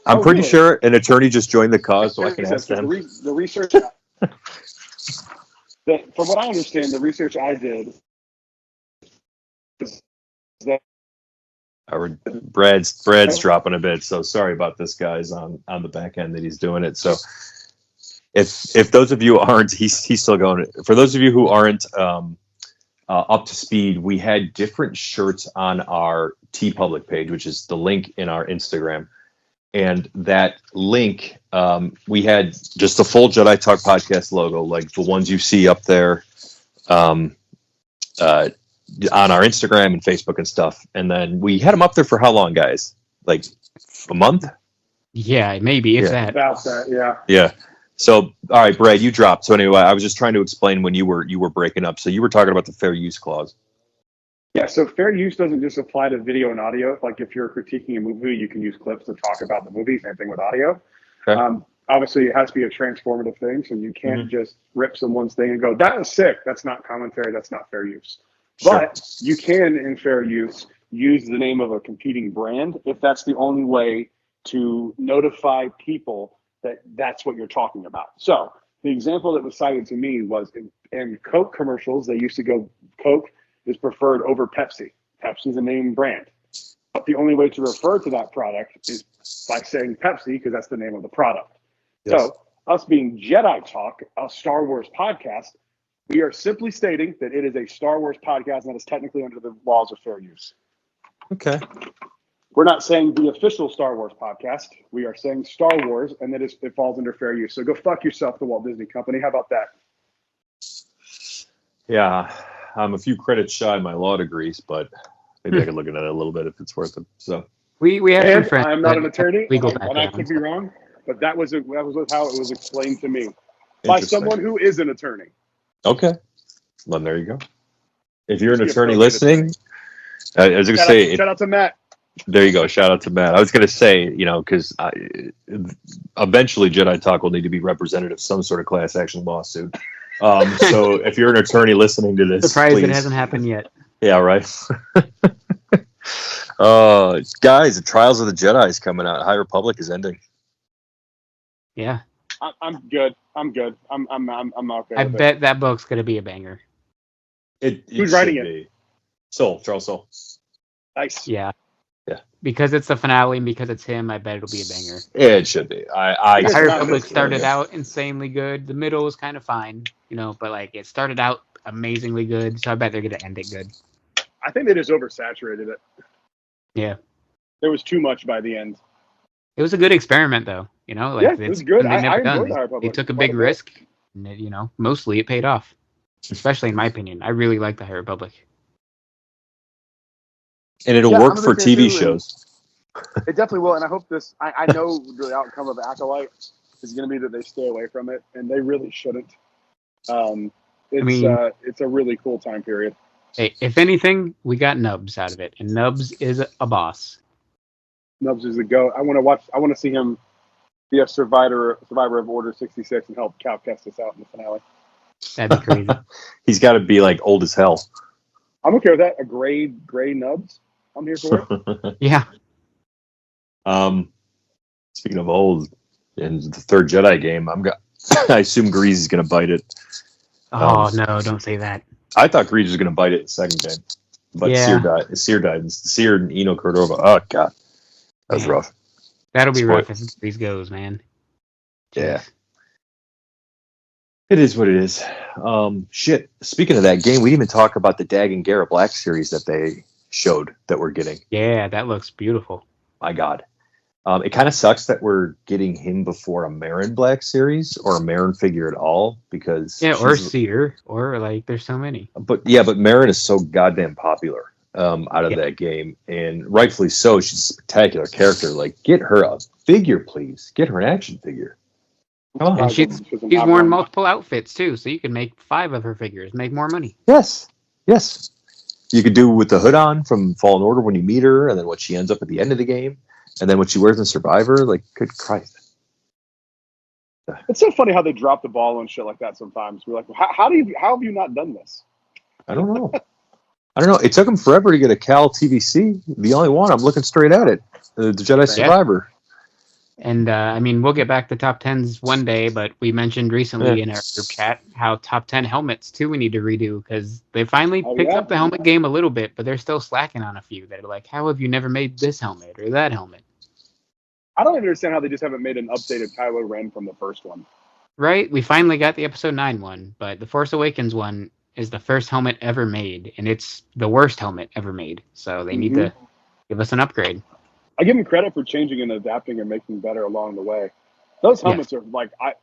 I'm Oh, pretty really? sure an attorney just joined the cause, so I can ask them. The research. From what I understand, the research I did is that Brad's dropping a bit, so sorry about this, guys, on the back end that he's doing it. So if those of you aren't, he's still going. For those of you who aren't up to speed, we had different shirts on our TeePublic page, which is the link in our Instagram. And that link, we had just the full Jedi Talk podcast logo, like the ones you see up there on our Instagram and Facebook and stuff. And then we had them up there for how long, guys? Like a month? Yeah, maybe if that. about that, yeah. Yeah. So, all right, Brad, you dropped. So anyway, I was just trying to explain when you were breaking up. So you were talking about the fair use clause. Yeah, so fair use doesn't just apply to video and audio. Like if you're critiquing a movie, you can use clips to talk about the movie. Same thing with audio. Okay. Obviously, it has to be a transformative thing, so you can't just rip someone's thing and go, that was sick. That's not commentary. That's not fair use. Sure. But you can, in fair use the name of a competing brand if that's the only way to notify people that that's what you're talking about. So the example that was cited to me was in Coke commercials, they used to go, Coke is preferred over Pepsi. Pepsi's a name brand. But the only way to refer to that product is by saying Pepsi because that's the name of the product. Yes. So us being Jedi Talk, a Star Wars podcast, we are simply stating that it is a Star Wars podcast and that is technically under the laws of fair use. Okay. We're not saying the official Star Wars podcast. We are saying Star Wars, and that it falls under fair use. So go fuck yourself, the Walt Disney Company. How about that? Yeah, I'm a few credits shy of my law degrees, but maybe I could look at it a little bit if it's worth it. So We have some And friends. I'm not that an attorney, legal and I background. could be wrong, but that was how it was explained to me by interesting. someone who is an attorney. Okay. Well, there you go. If you're an Just be attorney appropriate listening, I was going to say, Shout out to Matt. there you go. Shout out to Matt. I was going to say, because eventually Jedi Talk will need to be representative of some sort of class action lawsuit. So if you're an attorney listening to this, Surprised please. it hasn't happened yet. Yeah, right. Guys, the Trials of the Jedi is coming out. High Republic is ending. Yeah, I'm good. I'm good. I'm okay. I with it. bet that book's gonna be a banger. Who's writing it? Be. Charles Soule. Nice. Yeah. Yeah. Because it's the finale and because it's him, I bet it'll be a banger. Yeah, it should be. Yes, The High not Republic this started one. out insanely good. The middle was kind of fine, but like it started out amazingly good. So I bet they're gonna end it good. I think they just oversaturated it. Yeah. There was too much by the end. It was a good experiment, though. Like Yeah, it was good. something they've I never enjoyed done. the High Republic They took a quite big bit. risk, and mostly it paid off. Especially in my opinion, I really like the High Republic. And it'll Yeah, work I'm a for big fan TV too, shows. It definitely will, and I hope this. I know the outcome of Acolyte is going to be that they stay away from it, and they really shouldn't. It's a really cool time period. Hey, if anything, we got Nubs out of it, and Nubs is a boss. Nubs is the GOAT. I want to see him be a survivor of Order 66 and help Cal cast us out in the finale. That'd be crazy. He's got to be like old as hell. I'm okay with that. A gray Nubs. I'm here for it. Yeah. Speaking of old, in the third Jedi game, I assume Grease is going to bite it. Oh no! Don't say that. I thought Grease was going to bite it in the second game, but Yeah. Seer died. Seer and Eno Cordova. Oh god, that was Man. rough. That'll be Spoil- rough as these goes, man. Yeah. It is what it is. Shit. Speaking of that game, we didn't even talk about the Dag and Garrett Black series that they showed that we're getting. Yeah, that looks beautiful. My God. It kind of sucks that we're getting him before a Marin Black series or a Marin figure at all because Yeah, or she's- Seer, or like there's so many. but Marin is so goddamn popular. out of that game, and rightfully so. She's a spectacular character. Like, get her a figure, please. Get her an action figure. Come on. And she's worn multiple outfits too, so you can make 5 of her figures, make more money. Yes. You could do with the hood on from Fallen Order when you meet her, and then what she ends up at the end of the game, and then what she wears in Survivor. Like, good Christ. It's so funny how they drop the ball and shit like that sometimes. We're like, how have you not done this? I don't know. It took them forever to get a Cal TVC. The only one, I'm looking straight at it. The Jedi Survivor. And, we'll get back to top 10s one day, but we mentioned recently in our group chat how top 10 helmets, too, we need to redo, because they finally picked up the helmet game a little bit, but they're still slacking on a few that are like, how have you never made this helmet or that helmet? I don't understand how they just haven't made an updated Kylo Ren from the first one. Right? We finally got the Episode 9 one, but the Force Awakens one is the first helmet ever made, and it's the worst helmet ever made, so they need to give us an upgrade. I give them credit for changing and adapting and making better along the way. Those helmets are like, I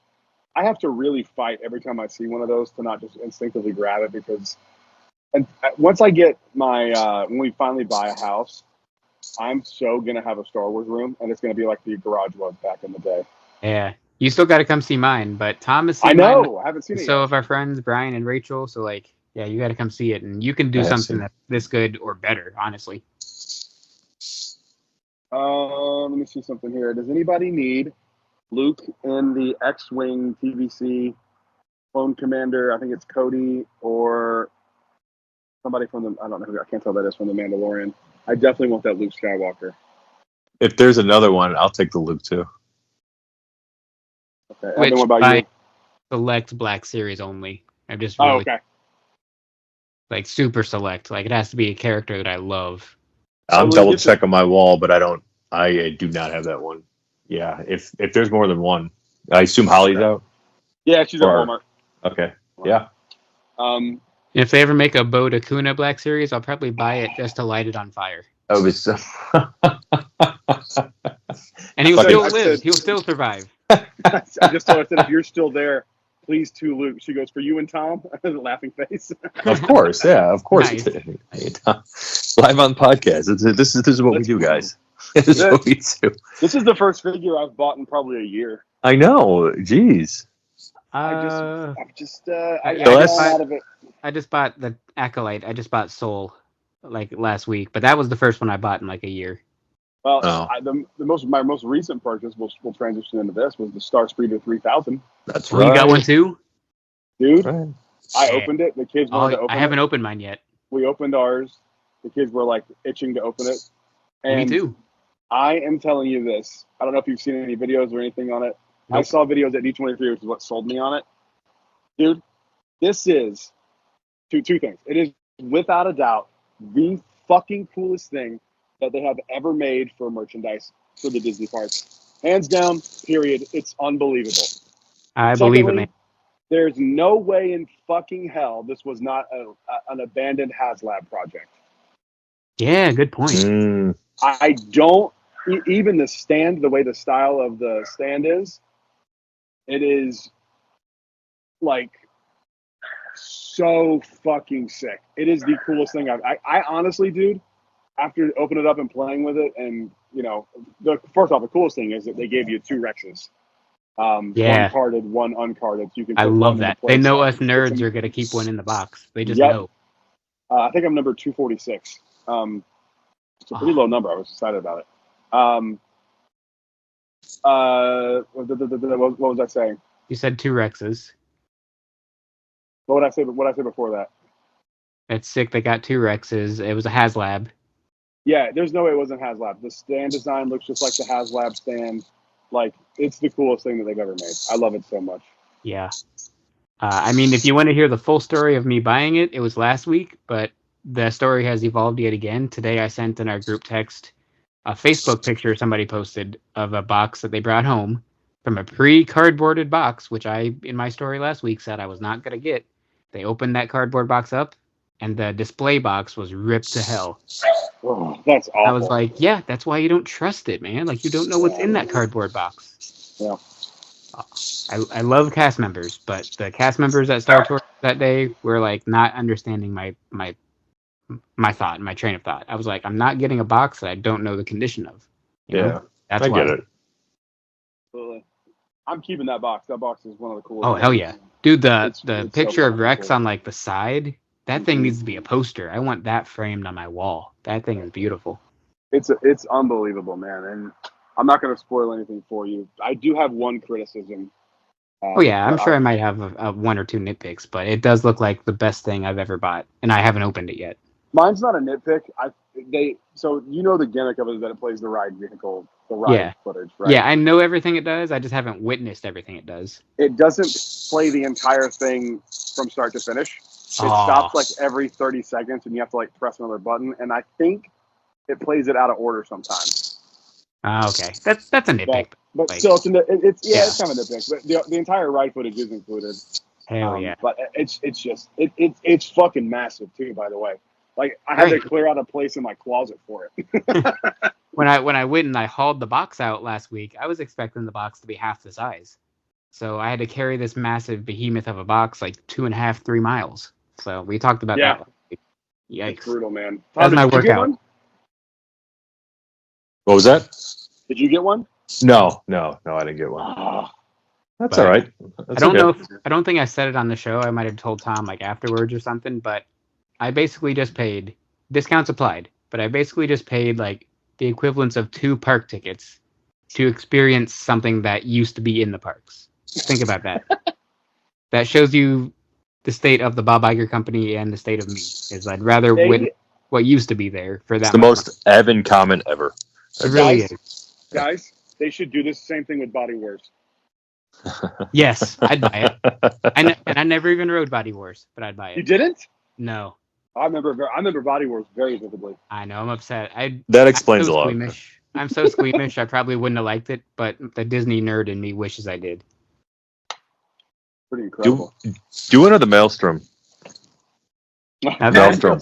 have to really fight every time I see one of those to not just instinctively grab it, because once I get my, when we finally buy a house, I'm so going to have a Star Wars room, and it's going to be like the garage was back in the day. Yeah. You still got to come see mine, but Tom has seen I know. mine. I haven't seen it So yet. have our friends Brian and Rachel, so you got to come see it, and you can do something that's this good or better, honestly. Let me see something here. Does anybody need Luke in the X-Wing TVC Clone Commander? I think it's Cody or somebody from the, I don't know who, I can't tell that is from the Mandalorian. I definitely want that Luke Skywalker. If there's another one, I'll take the Luke too. Okay. Which What about by you? select Black Series only. I'm just really, like super select. Like it has to be a character that I love. I'm double checking my wall, but I do not have that one. Yeah, if there's more than one, I assume Holly's out. Yeah, she's at Walmart. Okay, yeah. If they ever make a Bo Dakuna Black Series, I'll probably buy it just to light it on fire. Oh, it's and he'll still live. He'll still survive. I just told her, I said, if you're still there, please to Luke. She goes, for you and Tom? Laughing face. Of course, yeah, of course. Nice. Live on podcast. This is what we do, guys. This is what we do. This is the first figure I've bought in probably a year. I know. Jeez. I just bought the Acolyte. I just bought Soul like last week, but that was the first one I bought in like a year. Well, my most recent purchase, we'll transition into this, was the Star Speeder 3000. That's right. You got one too? Dude, right. I opened it. The kids wanted to open it. I haven't opened mine yet. We opened ours. The kids were like itching to open it. And me too. I am telling you this. I don't know if you've seen any videos or anything on it. Nope. I saw videos at D23, which is what sold me on it. Dude, this is two things. It is without a doubt the fucking coolest thing that they have ever made for merchandise for the Disney parks. Hands down, period. It's unbelievable. I believe it, man. There's no way in fucking hell this was not an abandoned HasLab project. Yeah, good point. I don't, even the stand, the way the style of the stand is, it is like so fucking sick. It is the coolest thing I honestly, dude, after opening it up and playing with it, and first off, the coolest thing is that they gave you 2 Rexes. One carded, one uncarded. So you can. I love that. They know us nerds are gonna keep one in the box. They just know. I think I'm number 246. It's a pretty low number. I was excited about it. What was I saying? You said 2 Rexes. What would I say? What did I say before that? That's sick. They got 2 Rexes. It was a HasLab. Yeah, there's no way it wasn't HasLab. The stand design looks just like the HasLab stand. Like, it's the coolest thing that they've ever made. I love it so much. Yeah. If you want to hear the full story of me buying it, it was last week, but the story has evolved yet again. Today I sent in our group text a Facebook picture somebody posted of a box that they brought home from a pre-cardboarded box, which I, in my story last week, said I was not going to get. They opened that cardboard box up, and the display box was ripped to hell. Oh, that's awful. I was like, yeah, that's why you don't trust it, man. Like, you don't know what's in that cardboard box. Yeah. I love cast members, but the cast members at Star Tours that day were, like, not understanding my my train of thought. I was like, I'm not getting a box that I don't know the condition of. You know? Yeah, That's I why. get it. Absolutely. I'm keeping that box. That box is one of the coolest. Oh hell yeah, dude! The It's picture so of Rex cool. on like the side. That thing needs to be a poster. I want that framed on my wall. That thing is beautiful. It's unbelievable, man. And I'm not going to spoil anything for you. I do have one criticism. Oh yeah, I'm but sure I might have a one or two nitpicks, but it does look like the best thing I've ever bought, and I haven't opened it yet. Mine's not a nitpick. So you know the gimmick of it is that it plays the ride vehicle, the ride footage, right? Yeah, I know everything it does. I just haven't witnessed everything it does. It doesn't play the entire thing from start to finish. It stops like every 30 seconds, and you have to like press another button. And I think it plays it out of order sometimes. Okay, that's a nitpick. But like, still, it's kind of a nitpick. But the entire ride footage is included. Hell yeah! But it's fucking massive too. By the way, like I had to clear out a place in my closet for it. When I went and I hauled the box out last week, I was expecting the box to be half the size. So I had to carry this massive behemoth of a box like 2.5, 3 miles. So we talked about that. Yikes! It's brutal, man. That's my workout. What was that? Did you get one? No, I didn't get one. That's all right. I don't know. I don't think I said it on the show. I might have told Tom like afterwards or something. But I basically just paid, discounts applied, but I basically just paid like the equivalence of 2 park tickets to experience something that used to be in the parks. Think about that. That shows you the state of the Bob Iger company and the state of me. Is I'd rather win what used to be there for that. It's the most Evan comment ever. It really is. Guys, they should do the same thing with Body Wars. Yes, I'd buy it. I never even rode Body Wars, but I'd buy it. You didn't? No. I remember Body Wars very vividly. I know. I'm upset. That explains a lot. Squeamish. I'm so squeamish. I probably wouldn't have liked it, but the Disney nerd in me wishes I did. Pretty incredible. Do another Maelstrom. Maelstrom.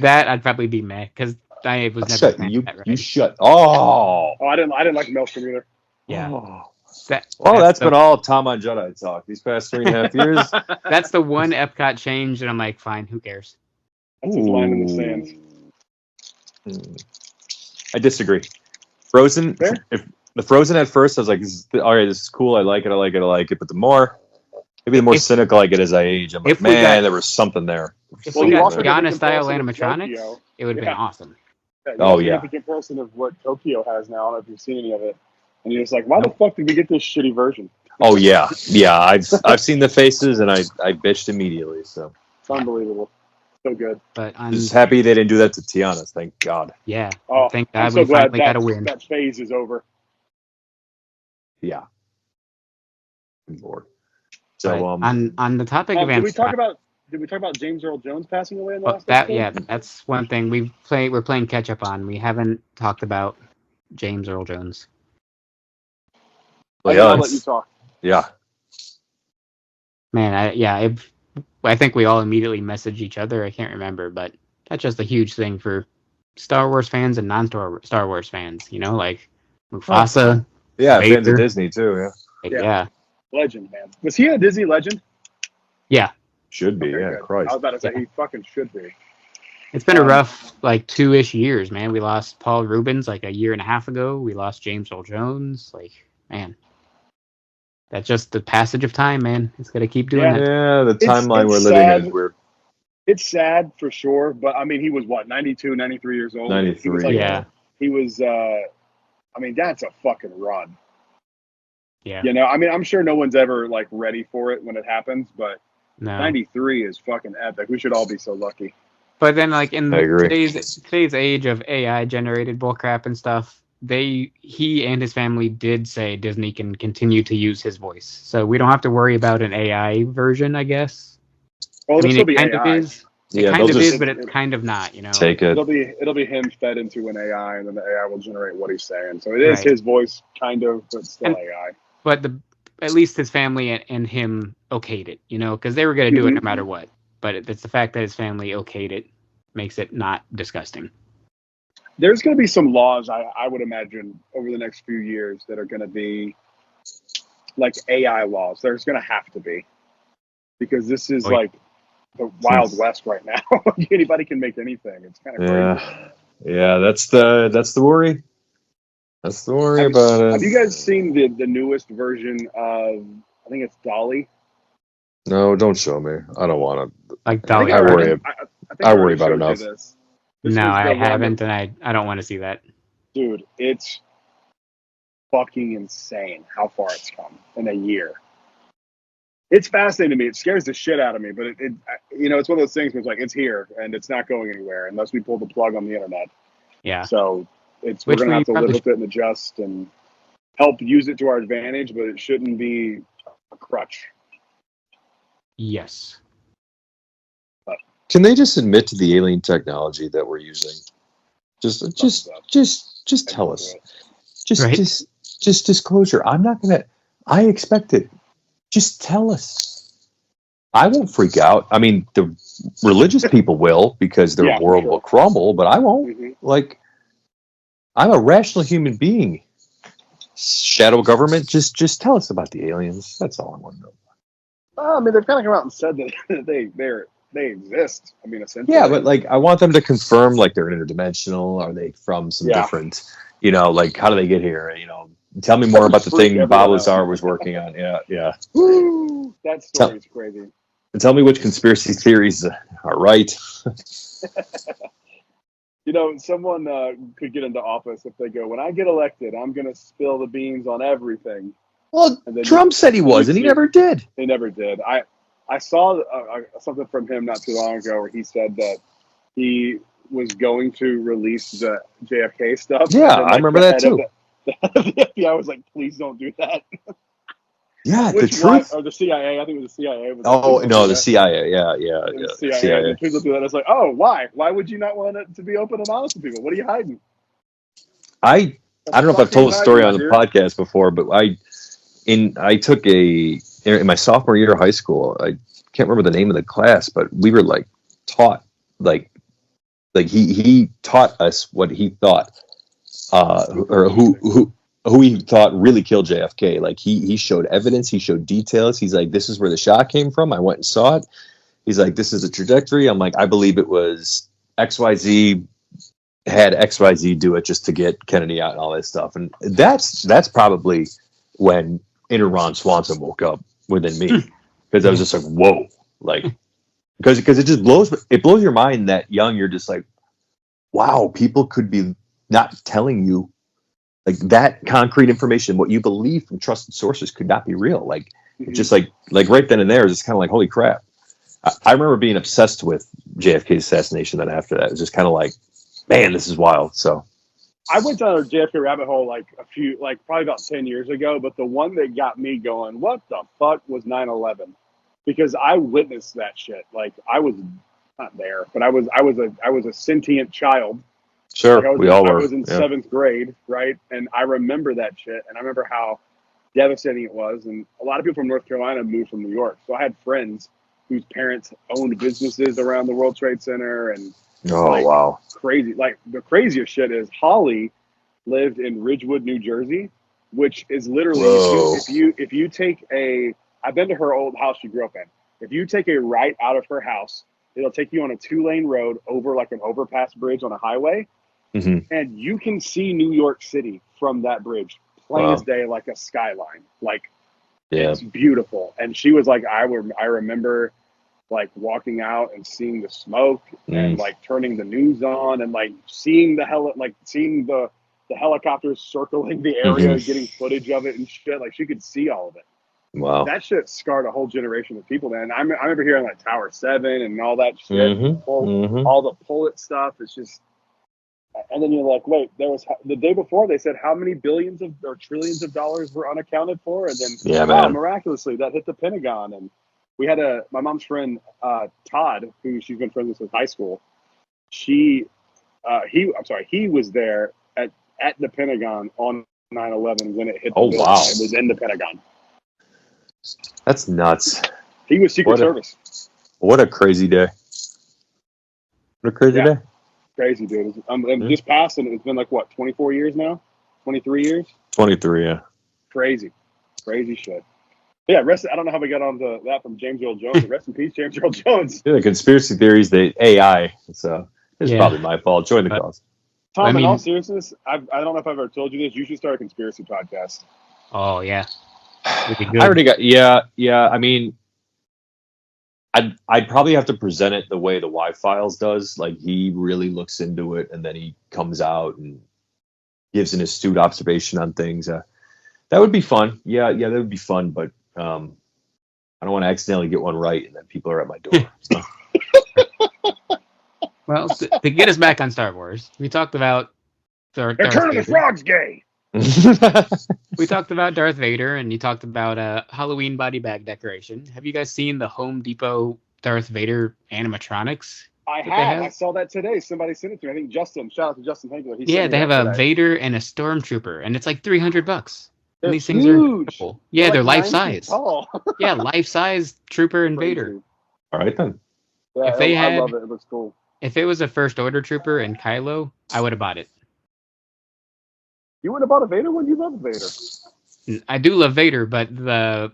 That I'd probably be meh because I was never. You shut. Oh, I didn't like Maelstrom either. Yeah. Oh. That's been all Tom on Jedi talk these past 3.5 years. That's the one Epcot change, and I'm like, fine, who cares? That's his line in the sands. I disagree. Frozen. If the Frozen at first, I was like, all right, this is cool. I like it. But the more cynical I get as I age, I'm like, there was something there. If we got Gianna-style animatronics, it would have been awesome. The comparison of what Tokyo has now. I don't know if you've seen any of it. And you're just like, why the fuck did we get this shitty version? Oh yeah. I've seen the faces and I bitched immediately. So it's unbelievable, so good. But I'm just happy they didn't do that to Tiana. Thank God. Yeah. Oh, thank God I'm so we glad finally got a win. That phase is over. Yeah. I'm bored. So on the topic of did we talk about James Earl Jones passing away in the last episode? Yeah, that's one thing we're playing catch up on. We haven't talked about James Earl Jones. I'll let you talk. Yeah. Man, I think we all immediately messaged each other. I can't remember, but that's just a huge thing for Star Wars fans and non-Star Wars fans. You know, like Mufasa. Yeah, fans of Disney too. Yeah. Legend, man. Was he a Disney legend? Yeah. Should be. Good. Christ. I was about to say he fucking should be. It's been a rough 2-ish years, man. We lost Paul Rubens like a year and a half ago. We lost James Earl Jones. Man. That's just the passage of time, man. It's got to keep doing that. Yeah, the timeline we're living in is weird. It's sad for sure, but I mean, he was 92, 93 years old. 93. He was, that's a fucking run. Yeah. You know, I mean, I'm sure no one's ever ready for it when it happens, but 93 is fucking epic. We should all be so lucky. But then, in today's age of AI generated bullcrap and stuff, he and his family did say Disney can continue to use his voice, so we don't have to worry about an AI version, I guess. Well, it kind of is. It kind of is, but it's kind of not. You know, take it. It'll be him fed into an AI, and then the AI will generate what he's saying. So it is his voice, kind of, but still AI. But at least his family and him okayed it, you know, because they were going to do it no matter what. But it's the fact that his family okayed it makes it not disgusting. There's going to be some laws, I would imagine, over the next few years that are going to be AI laws. There's going to have to be. Because this is the Wild West right now. Anybody can make anything. It's kind of crazy. Yeah. That's the worry. That's the worry about it. Have you guys seen the newest version of? I think it's Dolly. No, don't show me. I don't want to. Like Dolly. I worry. I worry about enough. enough. This No, I haven't, and I don't want to see that. Dude, it's fucking insane how far it's come in a year. It's fascinating to me. It scares the shit out of me, but it's one of those things where it's like, it's here and it's not going anywhere unless we pull the plug on the internet. Yeah. So we're going to have to live with it and adjust and help use it to our advantage, but it shouldn't be a crutch. Yes. Can they just admit to the alien technology that we're using? Just tell us. Just disclosure. I expect it. Just tell us. I won't freak out. I mean, the religious people will because their world will crumble, but I won't. Mm-hmm. Like, I'm a rational human being. Shadow government, just tell us about the aliens. That's all I want to know. I mean, they've kind of come out and said that they exist. I mean, essentially. Yeah, but like, I want them to confirm, like, they're interdimensional. Are they from some different, like, how do they get here? Tell me more about the thing Bob Lazar was working on. Yeah. Woo! That story is crazy. And tell me which conspiracy theories are right. Someone could get into office if they go, when I get elected, I'm going to spill the beans on everything. Well, Trump said he was, and he never did. He never did. I saw something from him not too long ago where he said that he was going to release the JFK stuff. Yeah, I remember that too. The FBI was like, please don't do that. Yeah, the truth. Or the CIA. I think it was the CIA. The CIA. Yeah. The CIA. Please don't do that. It's like, oh, why? Why would you not want it to be open and honest with people? What are you hiding? I don't know if I've told the story on the podcast before, but I took in my sophomore year of high school. I can't remember the name of the class, but we were like taught like he taught us what he thought, or who he thought really killed JFK. Like he showed evidence, he showed details. He's like, this is where the shot came from. I went and saw it. He's like, this is a trajectory. I'm like, I believe it was XYZ. Had XYZ do it just to get Kennedy out and all that stuff. And that's probably when inner Ron Swanson woke up within me, because I was just like, whoa, like, because it just blows your mind that young. You're just like, wow, people could be not telling you like that concrete information. What you believe from trusted sources could not be real. Like, it's just like right then and there, it's kind of like, holy crap. I remember being obsessed with JFK's assassination. Then after that, it was just kind of like, man, this is wild. So I went down a JFK rabbit hole probably about 10 years ago, but the one that got me going, what the fuck was 9/11? Because I witnessed that shit. Like, I was not there, but I was a sentient child. Sure, we all were. I was in 7th grade, right? And I remember that shit, and I remember how devastating it was. And a lot of people from North Carolina moved from New York, so I had friends whose parents owned businesses around the World Trade Center, and wow, crazy. Like, the craziest shit is Holly lived in Ridgewood, New Jersey, which is literally if you take I've been to her old house she grew up in. If you take a right out of her house, it'll take you on a 2-lane road over like an overpass bridge on a highway, and you can see New York City from that bridge, plain as day, like a skyline. Like, it's beautiful. And she was like, I remember like walking out and seeing the smoke and like turning the news on and like seeing the helicopters circling the area, getting footage of it and shit. Like, she could see all of it. Wow. That shit scarred a whole generation of people, man. I remember hearing like Tower 7 and all that shit. All the Pullet stuff. It's just, and then you're like, wait, there was the day before they said how many billions or trillions of dollars were unaccounted for, and then miraculously that hit the Pentagon. And we had my mom's friend Todd, who she's been friends with since high school. He was there at the Pentagon on 9/11 when it hit the building. Wow. It was in the Pentagon. That's nuts. He was Secret Service. What a crazy day. What a crazy day. Crazy, dude. Just passed, and it's been like, what, 24 years now? 23 years? 23, yeah. Crazy. Crazy shit. Yeah, I don't know how we got onto that from James Earl Jones, but rest in peace, James Earl Jones. Yeah, the conspiracy theories, the AI. So it's Yeah. probably my fault. Join the But- cause. Tom, I mean- in all seriousness, I don't know if I've ever told you this. You should start a conspiracy podcast. Oh yeah. It'd be good. I already got. Yeah. I mean, I'd probably have to present it the way the Y Files does. Like he really looks into it, and then he comes out and gives an astute observation on things. That would be fun. Yeah, that would be fun. But I don't want to accidentally get one right, and then people are at my door. So. Well, to get us back on Star Wars, we talked about Darth Return of the Vader. Frog's gay. We talked about Darth Vader, and you talked about Halloween body bag decoration. Have you guys seen the Home Depot Darth Vader animatronics? I They have. have- I saw that today. Somebody sent it to me. I think Justin. Shout out to Justin Hankler. Yeah, they have a today. Vader and a Stormtrooper, and it's like $300. They're And these things are huge. incredible. Yeah, they're like life 9 feet size. tall. Yeah, life size Trooper and Crazy. Vader. All right then. Yeah, If they I had- love it. It looks cool. If it was a First Order Trooper and Kylo, I would have bought it. You wouldn't have bought a Vader when you love Vader. I do love Vader, but the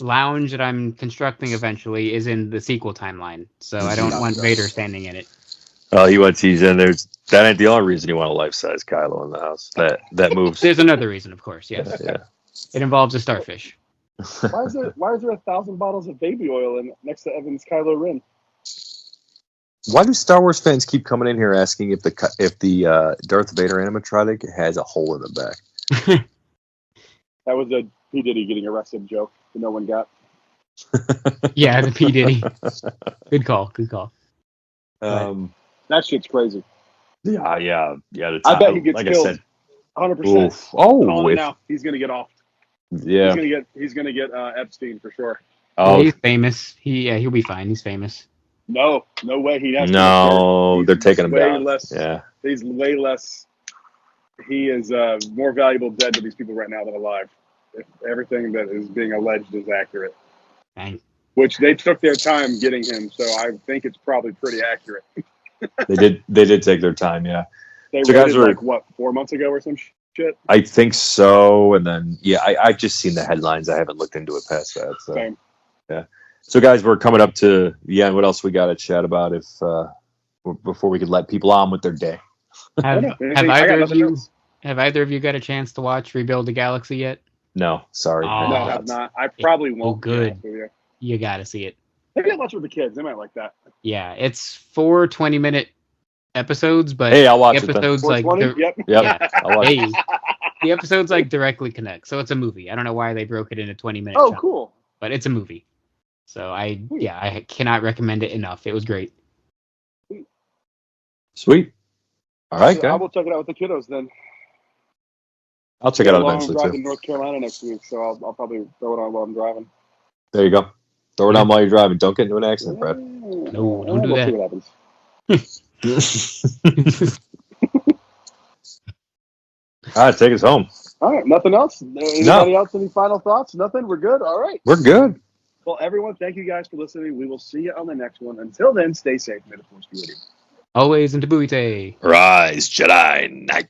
lounge that I'm constructing eventually is in the sequel timeline, so I don't want Vader standing in it. Oh, you want to tease in? That ain't the only reason you want a life-size Kylo in the house. That moves. There's another reason, of course. Yes, Yeah. it involves a starfish. Why is there 1,000 bottles of baby oil in next to Evan's Kylo Ren? Why do Star Wars fans keep coming in here asking if the Darth Vader animatronic has a hole in the back? That was a P Diddy getting arrested joke that no one got. Yeah, the P Diddy. Good call. Good call. That shit's crazy. Yeah. I bet he gets like killed. I said, 100%. oof. Oh, Calling if, now. He's gonna get off. yeah. He's gonna get Epstein for sure. Oh, He's famous. He'll be fine. He's famous. No way. He has. no, He's they're taking him way down. less. Yeah. He's way less. He is more valuable dead to these people right now than alive. If everything that is being alleged is accurate, Dang. which they took their time getting him, so I think it's probably pretty accurate. They did take their time. Yeah. They So read guys it were- like what 4 months ago or some shit. I think so. And then, I've just seen the headlines. I haven't looked into it past that. So, Same. so guys, we're coming up to the end. What else we got to chat about before we could let people on with their day? Have, I have got either of nothing you else. have either of you got a chance to watch Rebuild the Galaxy yet? No, sorry. Oh. No, I have not. I probably won't. to be good. honest with you. You got to see it. Maybe I'll watch it with the kids. They might like that. Yeah, it's 4 20-minute episodes, but Hey, I'll watch the it then. episodes like 420? Yep. Yep. Yeah. I'll watch it. hey, the episodes like directly connect. So it's a movie. I don't know why they broke it into 20-minute Oh, chunks, cool. but it's a movie. So I cannot recommend it enough. It was great. Sweet. All right, I guys. will check it out with the kiddos then. I'll check it out Long eventually drive too. to North Carolina next week, so I'll probably throw it on while I'm driving. There you go. Throw it on while you're driving. Don't get into an accident, Brad. No, don't do we'll that. see what happens. All right, take us home. All right, nothing else? Anybody else? Any final thoughts? Nothing? We're good? All right. We're good. Well, everyone, thank you guys for listening. We will see you on the next one. Until then, stay safe. May the force be with you. Always into Buite. Rise, Jedi Knight.